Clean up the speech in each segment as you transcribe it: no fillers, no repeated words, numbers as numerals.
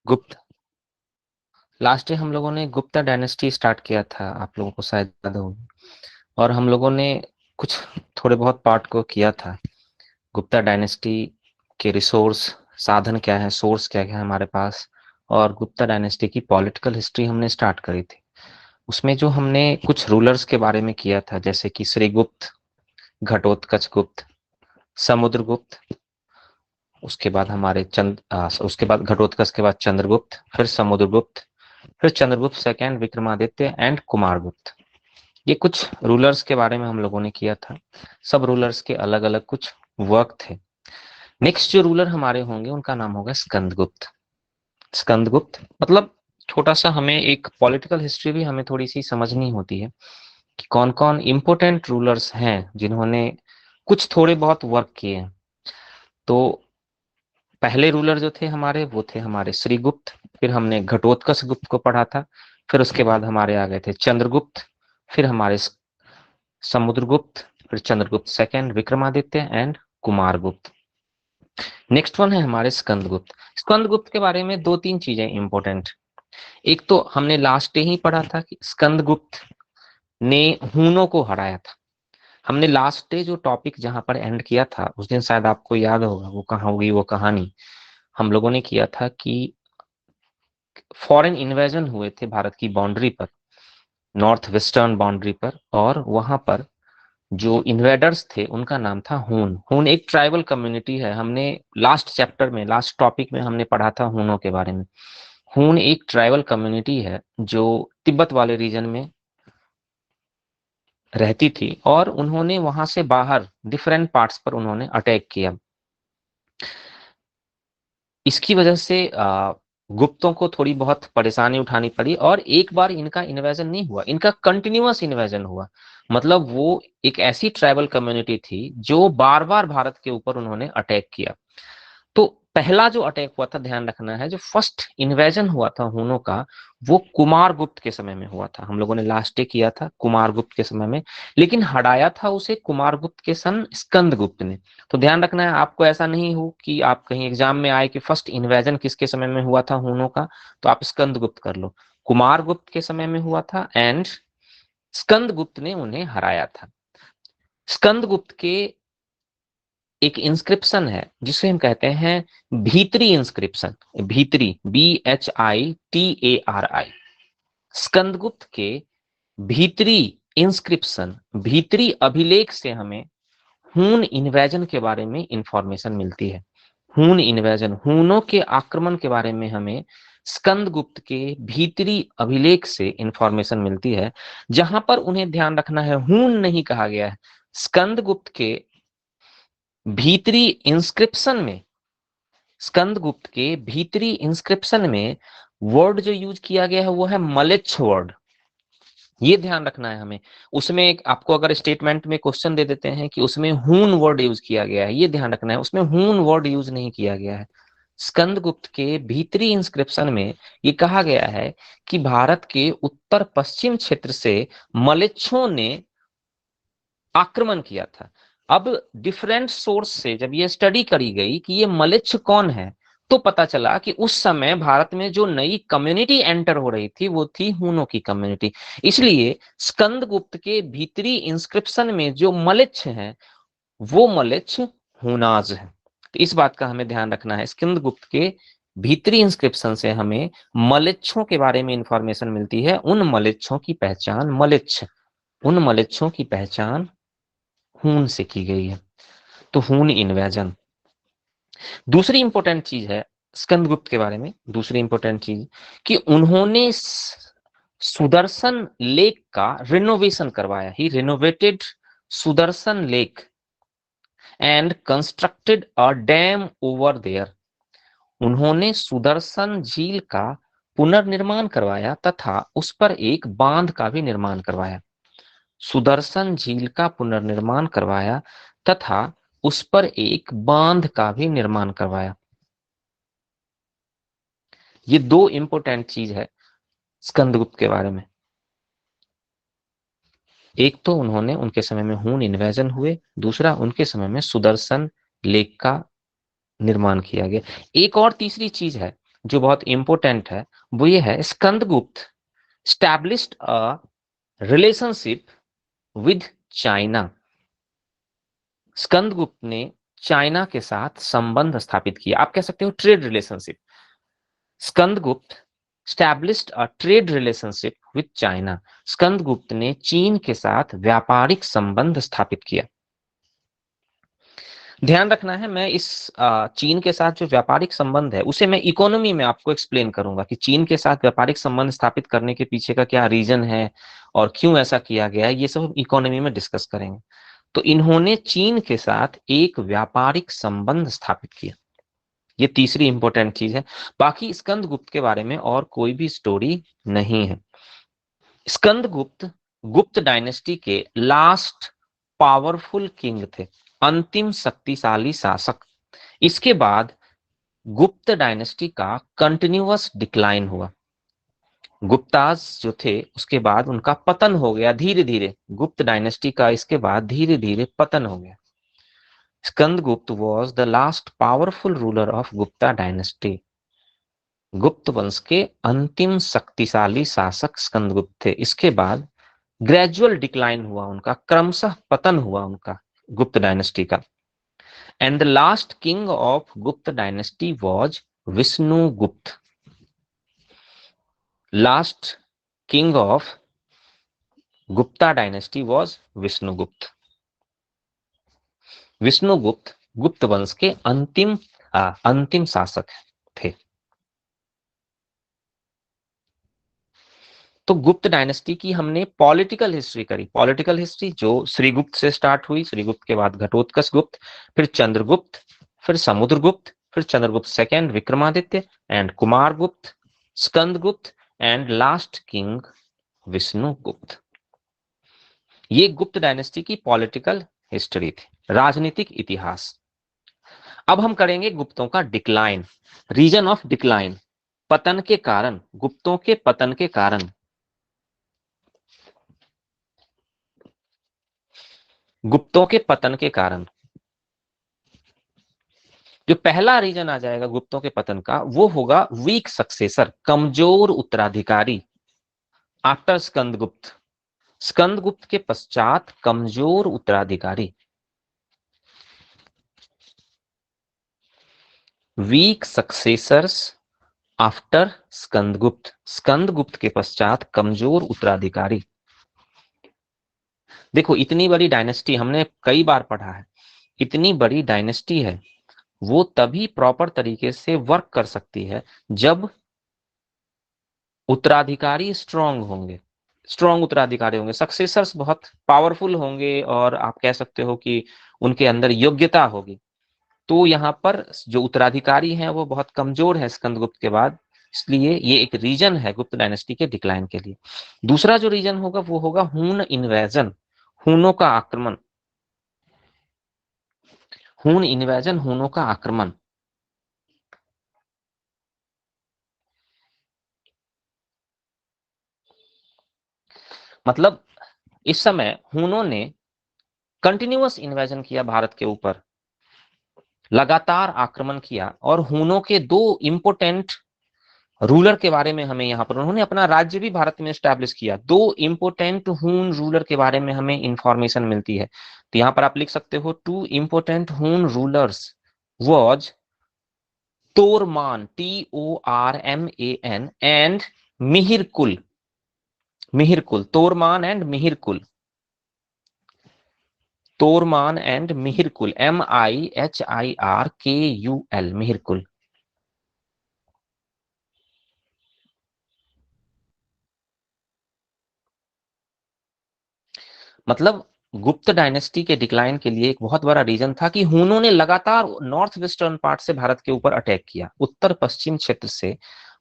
गुप्त last day हम लोगों ने गुप्ता डायनेस्टी स्टार्ट किया था, आप लोगों को शायद याद होगी। और हम लोगों ने कुछ थोड़े बहुत पार्ट को किया था। गुप्ता डायनेस्टी के रिसोर्स, साधन क्या है, सोर्स क्या क्या है हमारे पास, और गुप्ता डायनेस्टी की पॉलिटिकल हिस्ट्री हमने स्टार्ट करी थी। उसमें जो हमने कुछ रूलर्स के बारे में किया था, जैसे कि श्रीगुप्त, घटोत्कच गुप्त, समुद्रगुप्त, उसके बाद उसके बाद घटोत्कच के बाद चंद्रगुप्त, फिर समुद्रगुप्त, फिर चंद्रगुप्त सेकेंड, विक्रमादित्य एंड कुमारगुप्त। ये कुछ रूलर्स के बारे में हम लोगों ने किया था। सब रूलर्स के अलग अलग कुछ वर्क थे। नेक्स्ट जो रूलर हमारे होंगे उनका नाम होगा स्कंदगुप्त। स्कंदगुप्त मतलब, छोटा सा हमें एक पॉलिटिकल हिस्ट्री भी हमें थोड़ी सी समझनी होती है कि कौन कौन इंपोर्टेंट रूलर्स हैं जिन्होंने कुछ थोड़े बहुत वर्क किए हैं। तो पहले रूलर जो थे हमारे, वो थे हमारे श्रीगुप्त। फिर हमने घटोत्कच गुप्त को पढ़ा था। फिर उसके बाद हमारे आ गए थे चंद्रगुप्त, फिर हमारे समुद्रगुप्त, फिर Chandragupta second, Vikramaditya and Kumaragupta. Next one है हमारे स्कंदगुप्त। स्कंदगुप्त के बारे में दो तीन चीजें इंपॉर्टेंट। एक तो हमने लास्ट डे ही पढ़ा था कि स्कंदगुप्त ने हूनों को हराया था। हमने लास्ट डे जो टॉपिक जहां पर एंड किया था, उस दिन शायद आपको याद होगा वो कहाँ होगी वो कहानी। हम लोगों ने किया था कि फॉरेन इन्वेजन हुए थे भारत की बाउंड्री पर, नॉर्थ वेस्टर्न बाउंड्री पर, और वहां पर जो इन्वेडर्स थे उनका नाम था हून। हून एक ट्राइबल कम्युनिटी है। हमने लास्ट चैप्टर में, लास्ट टॉपिक में हमने पढ़ा था हूनों के बारे में। हून एक ट्राइबल कम्युनिटी है जो तिब्बत वाले रीजन में रहती थी, और उन्होंने वहां से बाहर डिफरेंट पार्ट्स पर उन्होंने अटैक किया। इसकी वजह से गुप्तों को थोड़ी बहुत परेशानी उठानी पड़ी, और एक बार इनका इन्वेजन नहीं हुआ, इनका कंटिन्यूअस इन्वेजन हुआ। मतलब वो एक ऐसी ट्राइबल कम्युनिटी थी जो बार बार भारत के ऊपर उन्होंने अटैक किया। तो पहला जो अटैक हुआ था, ध्यान रखना है, जो फर्स्ट इन्वेजन हुआ था हुनों का, वो कुमार गुप्त के समय में हुआ था। हम लोगों ने लास्ट डे किया था कुमार गुप्त के समय में, लेकिन हटाया था उसे कुमार गुप्त के सन स्कंद गुप्त ने। तो ध्यान रखना है, आपको ऐसा नहीं हो कि आप कहीं एग्जाम में आए कि फर्स्ट इन्वेजन किसके समय में हुआ था हुनों का, तो आप स्कंद गुप्त कर लो। कुमार गुप्त के समय में हुआ था, एंड स्कंद गुप्त ने उन्हें हराया था। स्कंद गुप्त के एक इंस्क्रिप्शन है जिसे हम कहते हैं भीतरी इंस्क्रिप्शन। भीतरी, BHITARI। स्कंदगुप्त के भीतरी इंस्क्रिप्शन, भीतरी अभिलेख से हमें हून इन्वेजन के बारे में इंफॉर्मेशन मिलती है। हून इन्वेजन, हूनों के आक्रमण के बारे में हमें स्कंदगुप्त के भीतरी अभिलेख से इंफॉर्मेशन मिलती है, जहां पर उन्हें ध्यान रखना है हून नहीं कहा गया है। स्कंदगुप्त के भीतरी इंस्क्रिप्शन में, स्कंदगुप्त के भीतरी इंस्क्रिप्शन में वर्ड जो यूज किया गया है वो है मलेच्छ वर्ड। ये ध्यान रखना है हमें। उसमें एक आपको अगर स्टेटमेंट में क्वेश्चन दे देते हैं कि उसमें हून वर्ड यूज किया गया है, ये ध्यान रखना है, उसमें हून वर्ड यूज नहीं किया गया है। स्कंदगुप्त के भीतरी इंस्क्रिप्शन में ये कहा गया है कि भारत के उत्तर पश्चिम क्षेत्र से मलेच्छों ने आक्रमण किया था। अब डिफरेंट सोर्स से जब ये स्टडी करी गई कि ये मलेच्छ कौन है, तो पता चला कि उस समय भारत में जो नई कम्युनिटी एंटर हो रही थी वो थी हूनों की कम्युनिटी। इसलिए स्कंदगुप्त के भीतरी इंस्क्रिप्शन में जो मलेच्छ हैं वो मलेच्छ हुनाज है। तो इस बात का हमें ध्यान रखना है। स्कंदगुप्त के भीतरी इंस्क्रिप्शन से हमें मलेच्छों के बारे में इंफॉर्मेशन मिलती है। उन मलेच्छों की पहचान मलेच्छ, उन मलेच्छों की पहचान हून से की गई है। तो हून इन्वेजन। दूसरी इंपॉर्टेंट चीज है स्कंदगुप्त के बारे में, दूसरी इंपॉर्टेंट चीज कि उन्होंने सुदर्शन लेक का रिनोवेशन करवाया। He renovated Sudarshan lake and constructed a dam over there. उन्होंने सुदर्शन झील का पुनर्निर्माण करवाया तथा उस पर एक बांध का भी निर्माण करवाया। सुदर्शन झील का पुनर्निर्माण करवाया तथा उस पर एक बांध का भी निर्माण करवाया। ये दो इंपॉर्टेंट चीज है स्कंदगुप्त के बारे में। एक तो उन्होंने, उनके समय में हून इन्वेजन हुए, दूसरा उनके समय में सुदर्शन लेक का निर्माण किया गया। एक और तीसरी चीज है जो बहुत इंपॉर्टेंट है वो ये है, Skandagupta established a relationship with China. Skandagupta ने चाइना के साथ संबंध स्थापित किया, आप कह सकते हो trade relationship. Skandagupta established a trade relationship with China. Skandagupta ने चीन के साथ व्यापारिक संबंध स्थापित किया। ध्यान रखना है, मैं इस चीन के साथ जो व्यापारिक संबंध है उसे मैं इकोनॉमी में आपको एक्सप्लेन करूंगा कि चीन के साथ व्यापारिक संबंध स्थापित करने के पीछे का क्या रीजन है और क्यों ऐसा किया गया है, ये सब हम इकोनॉमी में डिस्कस करेंगे। तो इन्होंने चीन के साथ एक व्यापारिक संबंध स्थापित किया, ये तीसरी इंपॉर्टेंट चीज है। बाकी स्कंदगुप्त के बारे में और कोई भी स्टोरी नहीं है। स्कंदगुप्त गुप्त डायनेस्टी के लास्ट पावरफुल किंग थे, अंतिम शक्तिशाली शासक। इसके बाद गुप्त डायनेस्टी का कंटिन्यूअस डिक्लाइन हुआ। गुप्ताज जो थे उसके बाद उनका पतन हो गया धीरे धीरे, गुप्त डायनेस्टी का इसके बाद धीरे धीरे पतन हो गया। Skandagupta was the last powerful ruler of Gupta dynasty. गुप्त वंश के अंतिम शक्तिशाली शासक स्कंदगुप्त थे। इसके बाद ग्रेजुअल डिक्लाइन हुआ उनका, क्रमशः पतन हुआ उनका गुप्त डायनेस्टी का। And the last king of Gupta dynasty was Vishnugupta. Last king of Gupta dynasty was Vishnugupta. Vishnugupta Gupta वंश के अंतिम शासक थे। तो गुप्त डायनेस्टी की हमने पॉलिटिकल हिस्ट्री करी। पॉलिटिकल हिस्ट्री जो श्रीगुप्त से स्टार्ट हुई, श्रीगुप्त के बाद घटोत्कच गुप्त, फिर चंद्रगुप्त, फिर समुद्रगुप्त, फिर Chandragupta second Vikramaditya and Kumaragupta, Skandagupta and last king Vishnugupta. ये गुप्त डायनेस्टी की पॉलिटिकल हिस्ट्री थी, राजनीतिक इतिहास। अब हम करेंगे गुप्तों का डिक्लाइन, रीजन ऑफ डिक्लाइन, पतन के कारण, गुप्तों के पतन के कारण। गुप्तों के पतन के कारण जो पहला रीजन आ जाएगा गुप्तों के पतन का वो होगा वीक सक्सेसर, कमजोर उत्तराधिकारी। आफ्टर स्कंदगुप्त, स्कंदगुप्त के पश्चात कमजोर उत्तराधिकारी। Weak successors after Skandagupta, Skandagupta के पश्चात कमजोर उत्तराधिकारी। देखो इतनी बड़ी डायनेस्टी हमने कई बार पढ़ा है, इतनी बड़ी डायनेस्टी है वो तभी प्रॉपर तरीके से वर्क कर सकती है जब उत्तराधिकारी स्ट्रांग होंगे, स्ट्रांग उत्तराधिकारी होंगे, सक्सेसर्स बहुत पावरफुल होंगे और आप कह सकते हो कि उनके अंदर योग्यता होगी। तो यहाँ पर जो उत्तराधिकारी हैं वो बहुत कमजोर है स्कंदगुप्त के बाद, इसलिए ये एक रीजन है गुप्त डायनेस्टी के डिक्लाइन के लिए। दूसरा जो रीजन होगा वो होगा हून इन्वेजन, हूनों का आक्रमण। हून इन्वेजन, हूनों का आक्रमण। मतलब इस समय हूनों ने कंटिन्यूअस इन्वेजन किया भारत के ऊपर, लगातार आक्रमण किया। और हूनों के दो इंपोर्टेंट रूलर के बारे में हमें यहाँ पर, उन्होंने अपना राज्य भी भारत में स्टैब्लिश किया। दो इंपोर्टेंट हून रूलर के बारे में हमें इंफॉर्मेशन मिलती है, तो यहाँ पर आप लिख सकते हो two important Hun rulers was Toramana, TORMAN and Mihirakula, Mihirakula, Toramana and Mihirakula, Toramana and Mihirakula, MIHIRKUL, Mihirakula. मतलब गुप्त डायनेस्टी के डिक्लाइन के लिए एक बहुत बड़ा रीजन था कि हूनों ने लगातार नॉर्थ वेस्टर्न पार्ट से भारत के ऊपर अटैक किया, उत्तर पश्चिम क्षेत्र से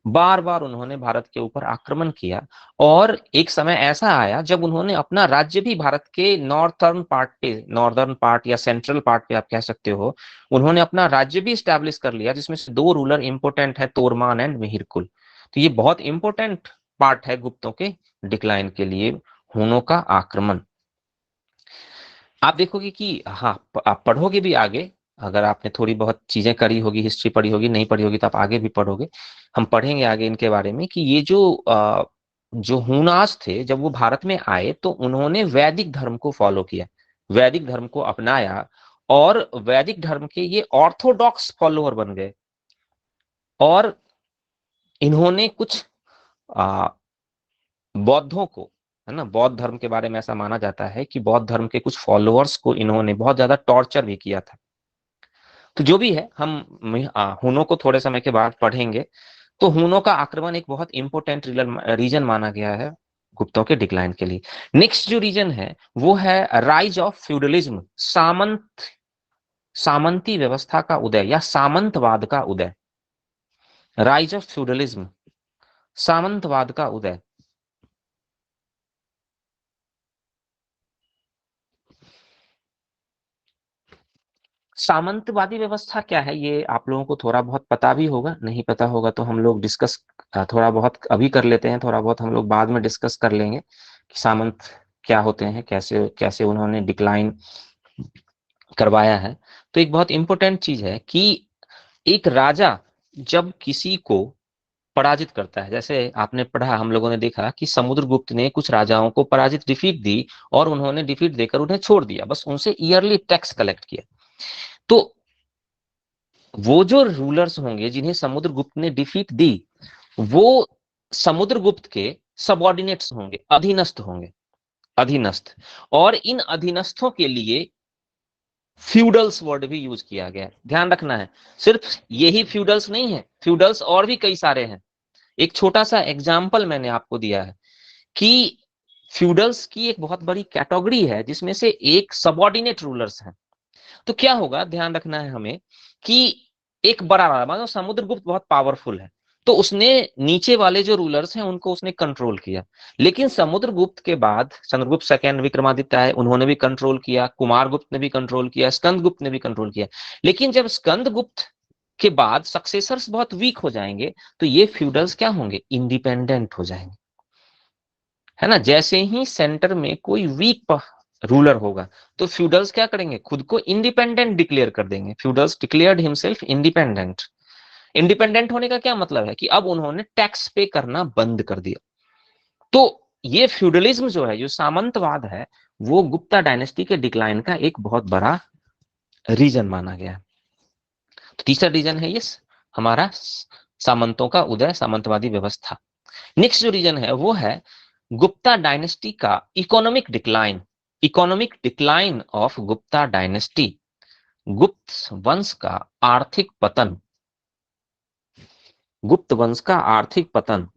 बार बार उन्होंने भारत के ऊपर आक्रमण किया। और एक समय ऐसा आया जब उन्होंने अपना राज्य भी भारत के नॉर्थर्न पार्ट पे, नॉर्दर्न पार्ट या सेंट्रल पार्ट पे आप कह सकते हो, उन्होंने अपना राज्य भी स्टैब्लिश कर लिया, जिसमें से दो रूलर इंपोर्टेंट है, तोरमान एंड मिहिरकुल। तो ये बहुत इंपोर्टेंट पार्ट है गुप्तों के डिक्लाइन के लिए, हूनों का आक्रमण। आप देखोगे कि हाँ, आप पढ़ोगे भी आगे अगर आपने थोड़ी बहुत चीजें करी होगी, हिस्ट्री पढ़ी होगी, नहीं पढ़ी होगी तो आप आगे भी पढ़ोगे, हम पढ़ेंगे आगे इनके बारे में कि ये जो हुनास थे जब वो भारत में आए तो उन्होंने वैदिक धर्म को फॉलो किया, वैदिक धर्म को अपनाया, और वैदिक धर्म के ये ऑर्थोडॉक्स फॉलोअर बन गए। और इन्होंने कुछ आ, बौद्धों को, है ना, बौद्ध धर्म के बारे में ऐसा माना जाता है कि बौद्ध धर्म के कुछ फॉलोअर्स को इन्होंने बहुत ज्यादा टॉर्चर भी किया था। तो जो भी है, हम हुनों को थोड़े समय के बाद पढ़ेंगे। तो हुनों का आक्रमण एक बहुत इंपॉर्टेंट रीजन माना गया है गुप्तों के डिक्लाइन के लिए। नेक्स्ट जो रीजन है वो है राइज ऑफ फ्यूडलिज्म, सामंती व्यवस्था का उदय या सामंतवाद का उदय। राइज ऑफ फ्यूडलिज्म, सामंतवाद का उदय। सामंतवादी व्यवस्था क्या है ये आप लोगों को थोड़ा बहुत पता भी होगा, नहीं पता होगा तो हम लोग डिस्कस थोड़ा बहुत अभी कर लेते हैं, थोड़ा बहुत हम लोग बाद में डिस्कस कर लेंगे कि सामंत क्या होते हैं, कैसे कैसे उन्होंने डिक्लाइन करवाया है। तो एक बहुत इंपॉर्टेंट चीज है कि एक राजा जब किसी को पराजित करता है, जैसे आपने पढ़ा, हम लोगों ने देखा कि समुद्रगुप्त ने कुछ राजाओं को पराजित डिफीट दी और उन्होंने डिफीट देकर उन्हें छोड़ दिया, बस उनसे ईयरली टैक्स कलेक्ट किया। तो वो जो रूलर्स होंगे जिन्हें समुद्रगुप्त ने डिफीट दी, वो समुद्रगुप्त के सबऑर्डिनेट्स होंगे, अधीनस्थ होंगे, अधीनस्थ। और इन अधीनस्थों के लिए फ्यूडल्स वर्ड भी यूज किया गया है, ध्यान रखना है। सिर्फ यही फ्यूडल्स नहीं है, फ्यूडल्स और भी कई सारे हैं। एक छोटा सा एग्जाम्पल मैंने आपको दिया है कि फ्यूडल्स की एक बहुत बड़ी कैटेगरी है जिसमें से एक सबऑर्डिनेट रूलर्स है। तो क्या होगा, ध्यान रखना है हमें कि एक बड़ा राजा, मतलब समुद्रगुप्त बहुत पावरफुल है, तो उसने नीचे वाले जो रूलर्स हैं उनको उसने कंट्रोल किया। लेकिन समुद्रगुप्त के बाद चंद्रगुप्त सेकंड विक्रमादित्य है, उन्होंने भी कंट्रोल किया, कुमारगुप्त ने भी कंट्रोल किया, स्कंदगुप्त ने भी कंट्रोल किया। लेकिन जब स्कंदगुप्त के बाद सक्सेसर्स बहुत वीक हो जाएंगे तो ये फ्यूडल्स क्या होंगे, इंडिपेंडेंट हो जाएंगे, है ना। जैसे ही सेंटर में कोई वीक रूलर होगा तो फ्यूडल्स क्या करेंगे, खुद को इंडिपेंडेंट डिक्लेयर कर देंगे। Feudals declared himself independent. Independent होने का क्या मतलब है कि अब उन्होंने टैक्स पे करना बंद कर दिया। तो ये फ्यूडलिज्म जो है, जो सामंतवाद है, वो गुप्ता डायनेस्टी के डिक्लाइन का एक बहुत बड़ा रीजन माना गया। तो तीसरा रीजन है ये हमारा सामंतों का उदय, सामंतवादी व्यवस्था। नेक्स्ट जो रीजन है वो है गुप्ता डायनेस्टी का economic decline, economic decline of Gupta dynasty, गुप्त वंश का आर्थिक पतन, गुप्त वंश का आर्थिक पतन।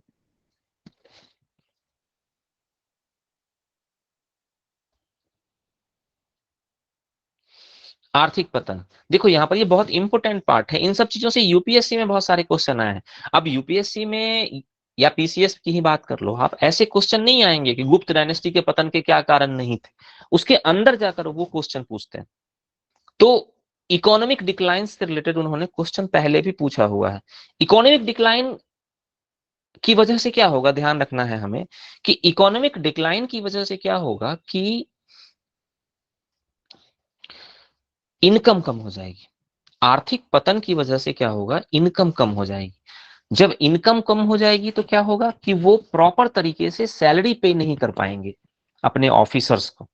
आर्थिक पतन, देखो यहाँ पर ये बहुत इंपॉर्टेंट पार्ट है, इन सब चीजों से यूपीएससी में बहुत सारे क्वेश्चन आए हैं। अब यूपीएससी में या पीसीएस की ही बात कर लो आप, ऐसे क्वेश्चन नहीं आएंगे कि गुप्त डायनेस्टी के पतन के क्या कारण नहीं थे, उसके अंदर जाकर वो क्वेश्चन पूछते हैं। तो इकोनॉमिक डिक्लाइन से रिलेटेड उन्होंने क्वेश्चन पहले भी पूछा हुआ है। इकोनॉमिक डिक्लाइन की वजह से क्या होगा, ध्यान रखना है हमें कि इकोनॉमिक डिक्लाइन की वजह से क्या होगा कि इनकम कम हो जाएगी। आर्थिक पतन की वजह से क्या होगा, इनकम कम हो जाएगी। जब इनकम कम हो जाएगी तो क्या होगा कि वो प्रॉपर तरीके से सैलरी पे नहीं कर पाएंगे अपने ऑफिसर्स को,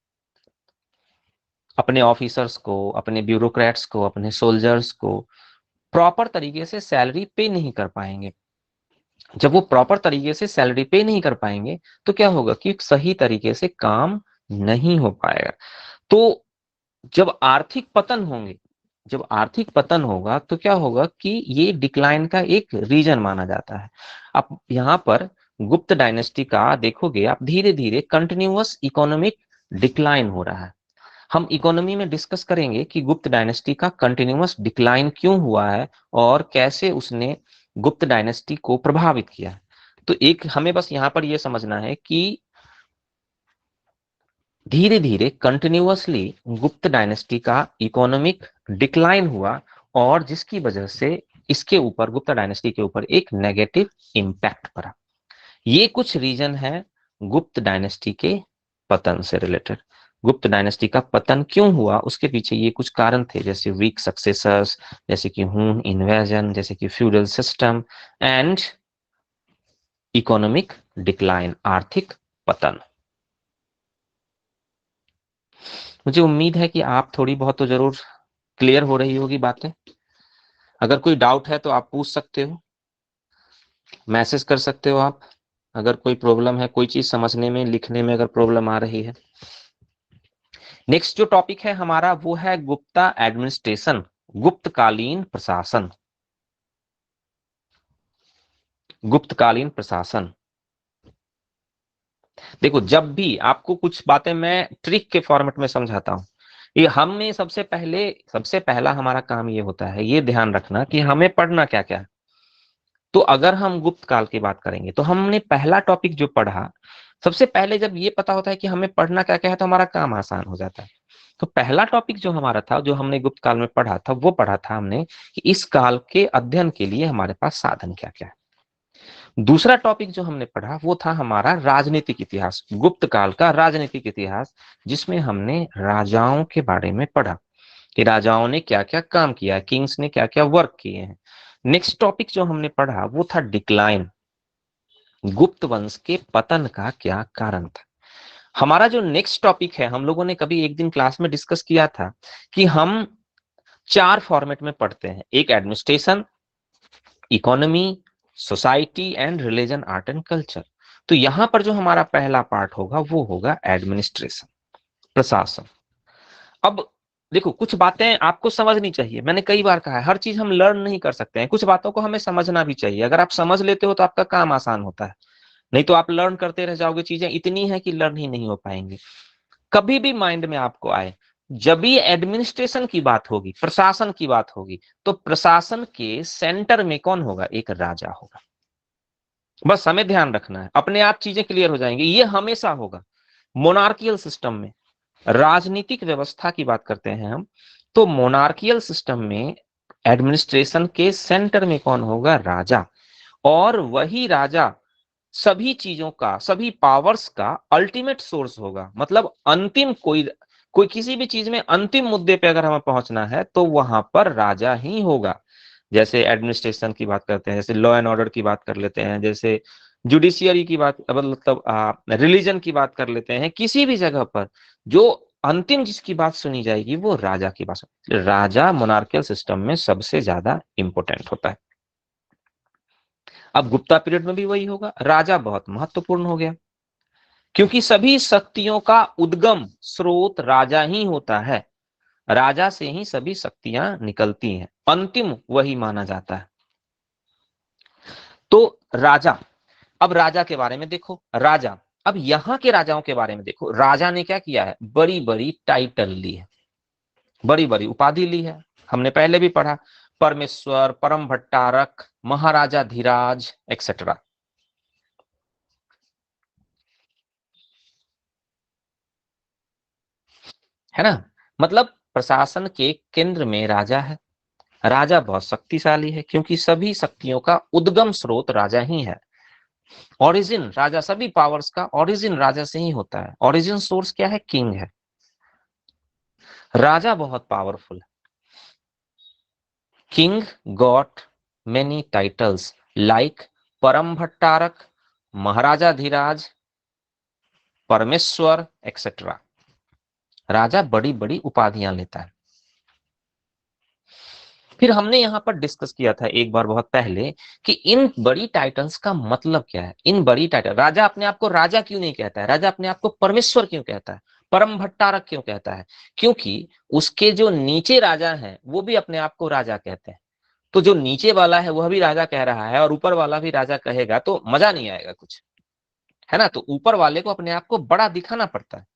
अपने ऑफिसर्स को, अपने ब्यूरोक्रेट्स को, अपने सोल्जर्स को प्रॉपर तरीके से सैलरी पे नहीं कर पाएंगे। जब वो प्रॉपर तरीके से सैलरी पे नहीं कर पाएंगे तो क्या होगा कि सही तरीके से काम नहीं हो पाएगा। तो जब आर्थिक पतन होंगे, जब आर्थिक पतन होगा तो क्या होगा कि ये डिक्लाइन का एक रीजन माना जाता है। अब यहाँ पर गुप्त डायनेस्टी का देखोगे आप, धीरे धीरे कंटिन्यूअस इकोनॉमिक डिक्लाइन हो रहा है। हम इकोनॉमी में डिस्कस करेंगे कि गुप्त डायनेस्टी का कंटिन्यूअस डिक्लाइन क्यों हुआ है और कैसे उसने गुप्त डायनेस्टी को प्रभावित किया। तो एक हमें बस यहाँ पर यह समझना है कि धीरे धीरे कंटिन्यूअसली गुप्त डायनेस्टी का इकोनॉमिक डिक्लाइन हुआ और जिसकी वजह से इसके ऊपर, गुप्त डायनेस्टी के ऊपर एक नेगेटिव इंपैक्ट पड़ा। ये कुछ रीजन है गुप्त डायनेस्टी के पतन से रिलेटेड। गुप्त डायनेस्टी का पतन क्यों हुआ, उसके पीछे ये कुछ कारण थे, जैसे वीक सक्सेसर्स, जैसे कि हून इन्वेजन, जैसे कि feudal system and economic decline, आर्थिक पतन। मुझे उम्मीद है कि आप थोड़ी बहुत तो जरूर क्लियर हो रही होगी बातें। अगर कोई डाउट है तो आप पूछ सकते हो, मैसेज कर सकते हो आप। अगर कोई प्रॉब्लम है, कोई चीज समझने में, लिखने में अगर प्रॉब्लम आ रही है। नेक्स्ट जो टॉपिक है हमारा वो है गुप्ता एडमिनिस्ट्रेशन, गुप्तकालीन प्रशासन। गुप्तकालीन प्रशासन, देखो जब भी आपको कुछ बातें मैं ट्रिक के फॉर्मेट में समझाता हूं, ये हमने सबसे पहला हमारा काम ये होता है, ये ध्यान रखना कि हमें पढ़ना क्या क्या है। तो अगर हम गुप्त काल की बात करेंगे तो हमने पहला टॉपिक जो पढ़ा, सबसे पहले जब ये पता होता है कि हमें पढ़ना क्या क्या है तो हमारा काम आसान हो जाता है। तो पहला टॉपिक जो हमारा था, जो हमने गुप्त काल में पढ़ा था, वो पढ़ा था हमने कि इस काल के अध्ययन के लिए हमारे पास साधन क्या क्या है। दूसरा टॉपिक जो हमने पढ़ा वो था हमारा राजनीतिक इतिहास, गुप्त काल का राजनीतिक इतिहास, जिसमें हमने राजाओं के बारे में पढ़ा कि राजाओं ने क्या क्या काम किया, किंग्स ने क्या क्या वर्क किए हैं। नेक्स्ट टॉपिक जो हमने पढ़ा वो था डिक्लाइन, गुप्त वंश के पतन का क्या कारण था। हमारा जो नेक्स्ट टॉपिक है, हम लोगों ने कभी एक दिन क्लास में डिस्कस किया था कि हम 4 फॉर्मेट में पढ़ते हैं, एक administration, economy, society and religion, art and culture. तो यहां पर जो हमारा पहला पार्ट होगा वो होगा एडमिनिस्ट्रेशन, प्रशासन। अब देखो कुछ बातें आपको समझनी चाहिए, मैंने कई बार कहा है हर चीज हम लर्न नहीं कर सकते हैं, कुछ बातों को हमें समझना भी चाहिए। अगर आप समझ लेते हो तो आपका काम आसान होता है, नहीं तो आप लर्न करते रह जाओगे, चीजें इतनी है कि लर्न ही नहीं हो पाएंगे। कभी भी माइंड में आपको आए, जब भी एडमिनिस्ट्रेशन की बात होगी, प्रशासन की बात होगी, तो प्रशासन के सेंटर में कौन होगा, एक राजा होगा। बस हमें ध्यान रखना है, अपने आप चीजें क्लियर हो जाएंगी, ये हमेशा होगा। मोनार्कियल सिस्टम में, राजनीतिक व्यवस्था की बात करते हैं हम, तो मोनार्कियल सिस्टम में एडमिनिस्ट्रेशन के सेंटर में कौन होगा, राजा। और वही राजा सभी चीजों का, सभी पावर्स का अल्टीमेट सोर्स होगा। मतलब अंतिम कोई कोई किसी भी चीज में अंतिम मुद्दे पे अगर हमें पहुंचना है तो वहां पर राजा ही होगा। जैसे एडमिनिस्ट्रेशन की बात करते हैं, जैसे लॉ एंड ऑर्डर की बात कर लेते हैं, जैसे जुडिशियरी की बात, मतलब रिलीजन की बात कर लेते हैं, किसी भी जगह पर जो अंतिम जिसकी बात सुनी जाएगी वो राजा की बात राजा मोनार्कियल सिस्टम में सबसे ज्यादा इंपॉर्टेंट होता है। अब गुप्ता पीरियड में भी वही होगा, राजा बहुत महत्वपूर्ण हो गया, क्योंकि सभी शक्तियों का उद्गम स्रोत राजा ही होता है। राजा से ही सभी शक्तियां निकलती हैं, अंतिम वही माना जाता है। तो राजा, अब राजा के बारे में देखो, राजा, अब यहां के राजाओं के बारे में देखो, राजा ने क्या किया है, बड़ी बड़ी टाइटल ली है, बड़ी बड़ी उपाधि ली है। हमने पहले भी पढ़ा, परमेश्वर, परम भट्टारक, महाराजा धीराज एक्सेट्रा, है ना। मतलब प्रशासन के केंद्र में राजा है, राजा बहुत शक्तिशाली है क्योंकि सभी शक्तियों का उद्गम स्रोत राजा ही है। ओरिजिन राजा, सभी पावर्स का ओरिजिन राजा से ही होता है। ओरिजिन सोर्स क्या है, किंग है। राजा बहुत पावरफुल है। King got many titles like परम भट्टारक, महाराजा धीराज, परमेश्वर एक्सेट्रा। राजा बड़ी बड़ी उपाधियां लेता है। फिर हमने यहां पर डिस्कस किया था एक बार बहुत पहले कि इन बड़ी टाइटल्स का मतलब क्या है। इन बड़ी टाइटल, राजा अपने आप को राजा क्यों नहीं कहता है, राजा अपने आप को परमेश्वर क्यों कहता है, परम भट्टारक क्यों कहता है, क्योंकि उसके जो नीचे राजा हैं वो भी अपने आप को राजा कहते हैं। तो जो नीचे वाला है वह भी राजा कह रहा है और ऊपर वाला भी राजा कहेगा तो मजा नहीं आएगा कुछ, है ना। तो ऊपर वाले को अपने आप को बड़ा दिखाना पड़ता है।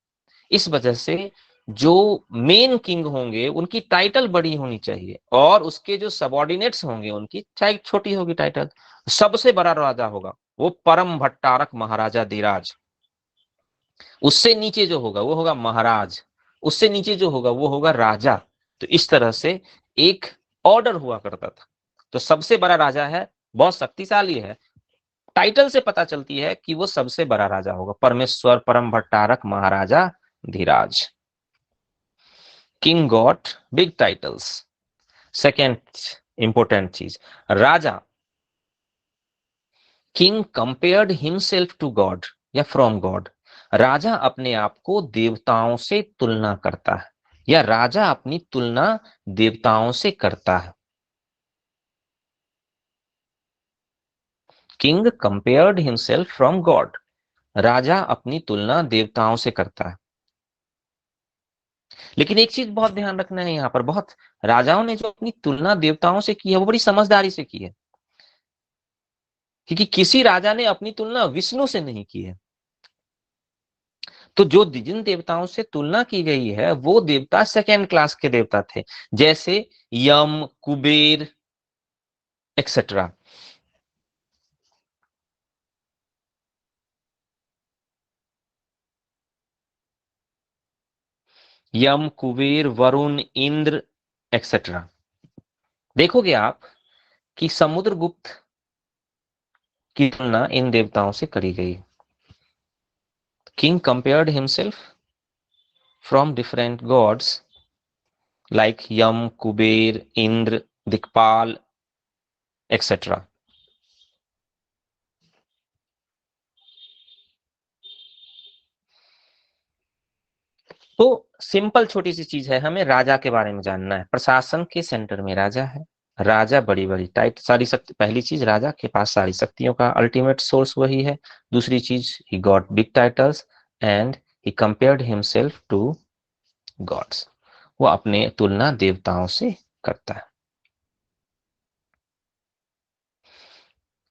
इस वजह से जो मेन किंग होंगे उनकी टाइटल बड़ी होनी चाहिए और उसके जो सबॉर्डिनेट्स होंगे उनकी चाहे छोटी होगी टाइटल। सबसे बड़ा राजा होगा वो परम भट्टारक महाराजा धीराज, उससे नीचे जो होगा वो होगा महाराज, उससे नीचे जो होगा वो होगा राजा। तो इस तरह से एक ऑर्डर हुआ करता था। तो सबसे बड़ा राजा है, बहुत शक्तिशाली है, टाइटल से पता चलती है कि वो सबसे बड़ा राजा होगा, परमेश्वर, परम भट्टारक, महाराजा धीराज। King got big titles. Second important चीज, राजा, king compared himself to god या फ्रॉम गॉड। राजा अपने आप को देवताओं से तुलना करता है या राजा अपनी तुलना देवताओं से करता है। King compared himself from god, राजा अपनी तुलना देवताओं से करता है। लेकिन एक चीज बहुत ध्यान रखना है यहाँ पर, बहुत राजाओं ने जो अपनी तुलना देवताओं से की है वो बड़ी समझदारी से की है, क्योंकि किसी राजा ने अपनी तुलना विष्णु से नहीं की है। तो जो जिन देवताओं से तुलना की गई है वो देवता सेकेंड क्लास के देवता थे, जैसे यम, कुबेर एक्सेट्रा। यम, कुबेर, वरुण, इंद्र एक्सेट्रा। देखोगे आप कि समुद्रगुप्त की तुलना इन देवताओं से करी गई। King compared himself from different gods like Yama, Kubera, Indra, Dikpala etcetera. तो सिंपल छोटी सी चीज है, हमें राजा के बारे में जानना है। प्रशासन के सेंटर में राजा है, राजा बड़ी बड़ी टाइट सारी शक्ति, पहली चीज राजा के पास सारी शक्तियों का अल्टीमेट सोर्स वही है। दूसरी चीज he got big titles and he compared himself to gods, वो अपने तुलना देवताओं से करता है।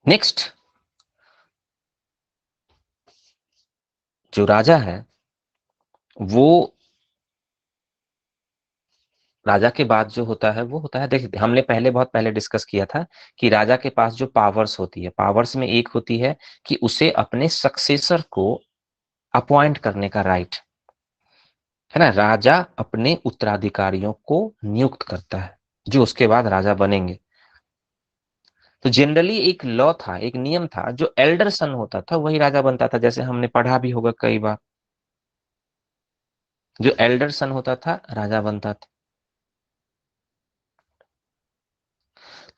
नेक्स्ट, जो राजा है वो राजा के बाद जो होता है वो होता है, देखिए हमने पहले बहुत पहले डिस्कस किया था कि राजा के पास जो पावर्स होती है, पावर्स में एक होती है कि उसे अपने सक्सेसर को अपॉइंट करने का राइट है ना। राजा अपने उत्तराधिकारियों को नियुक्त करता है जो उसके बाद राजा बनेंगे। तो जनरली एक लॉ था, एक नियम था, जो एल्डर सन होता था वही राजा बनता था, जैसे हमने पढ़ा भी होगा कई बार। जो एल्डर सन होता था राजा बनता था।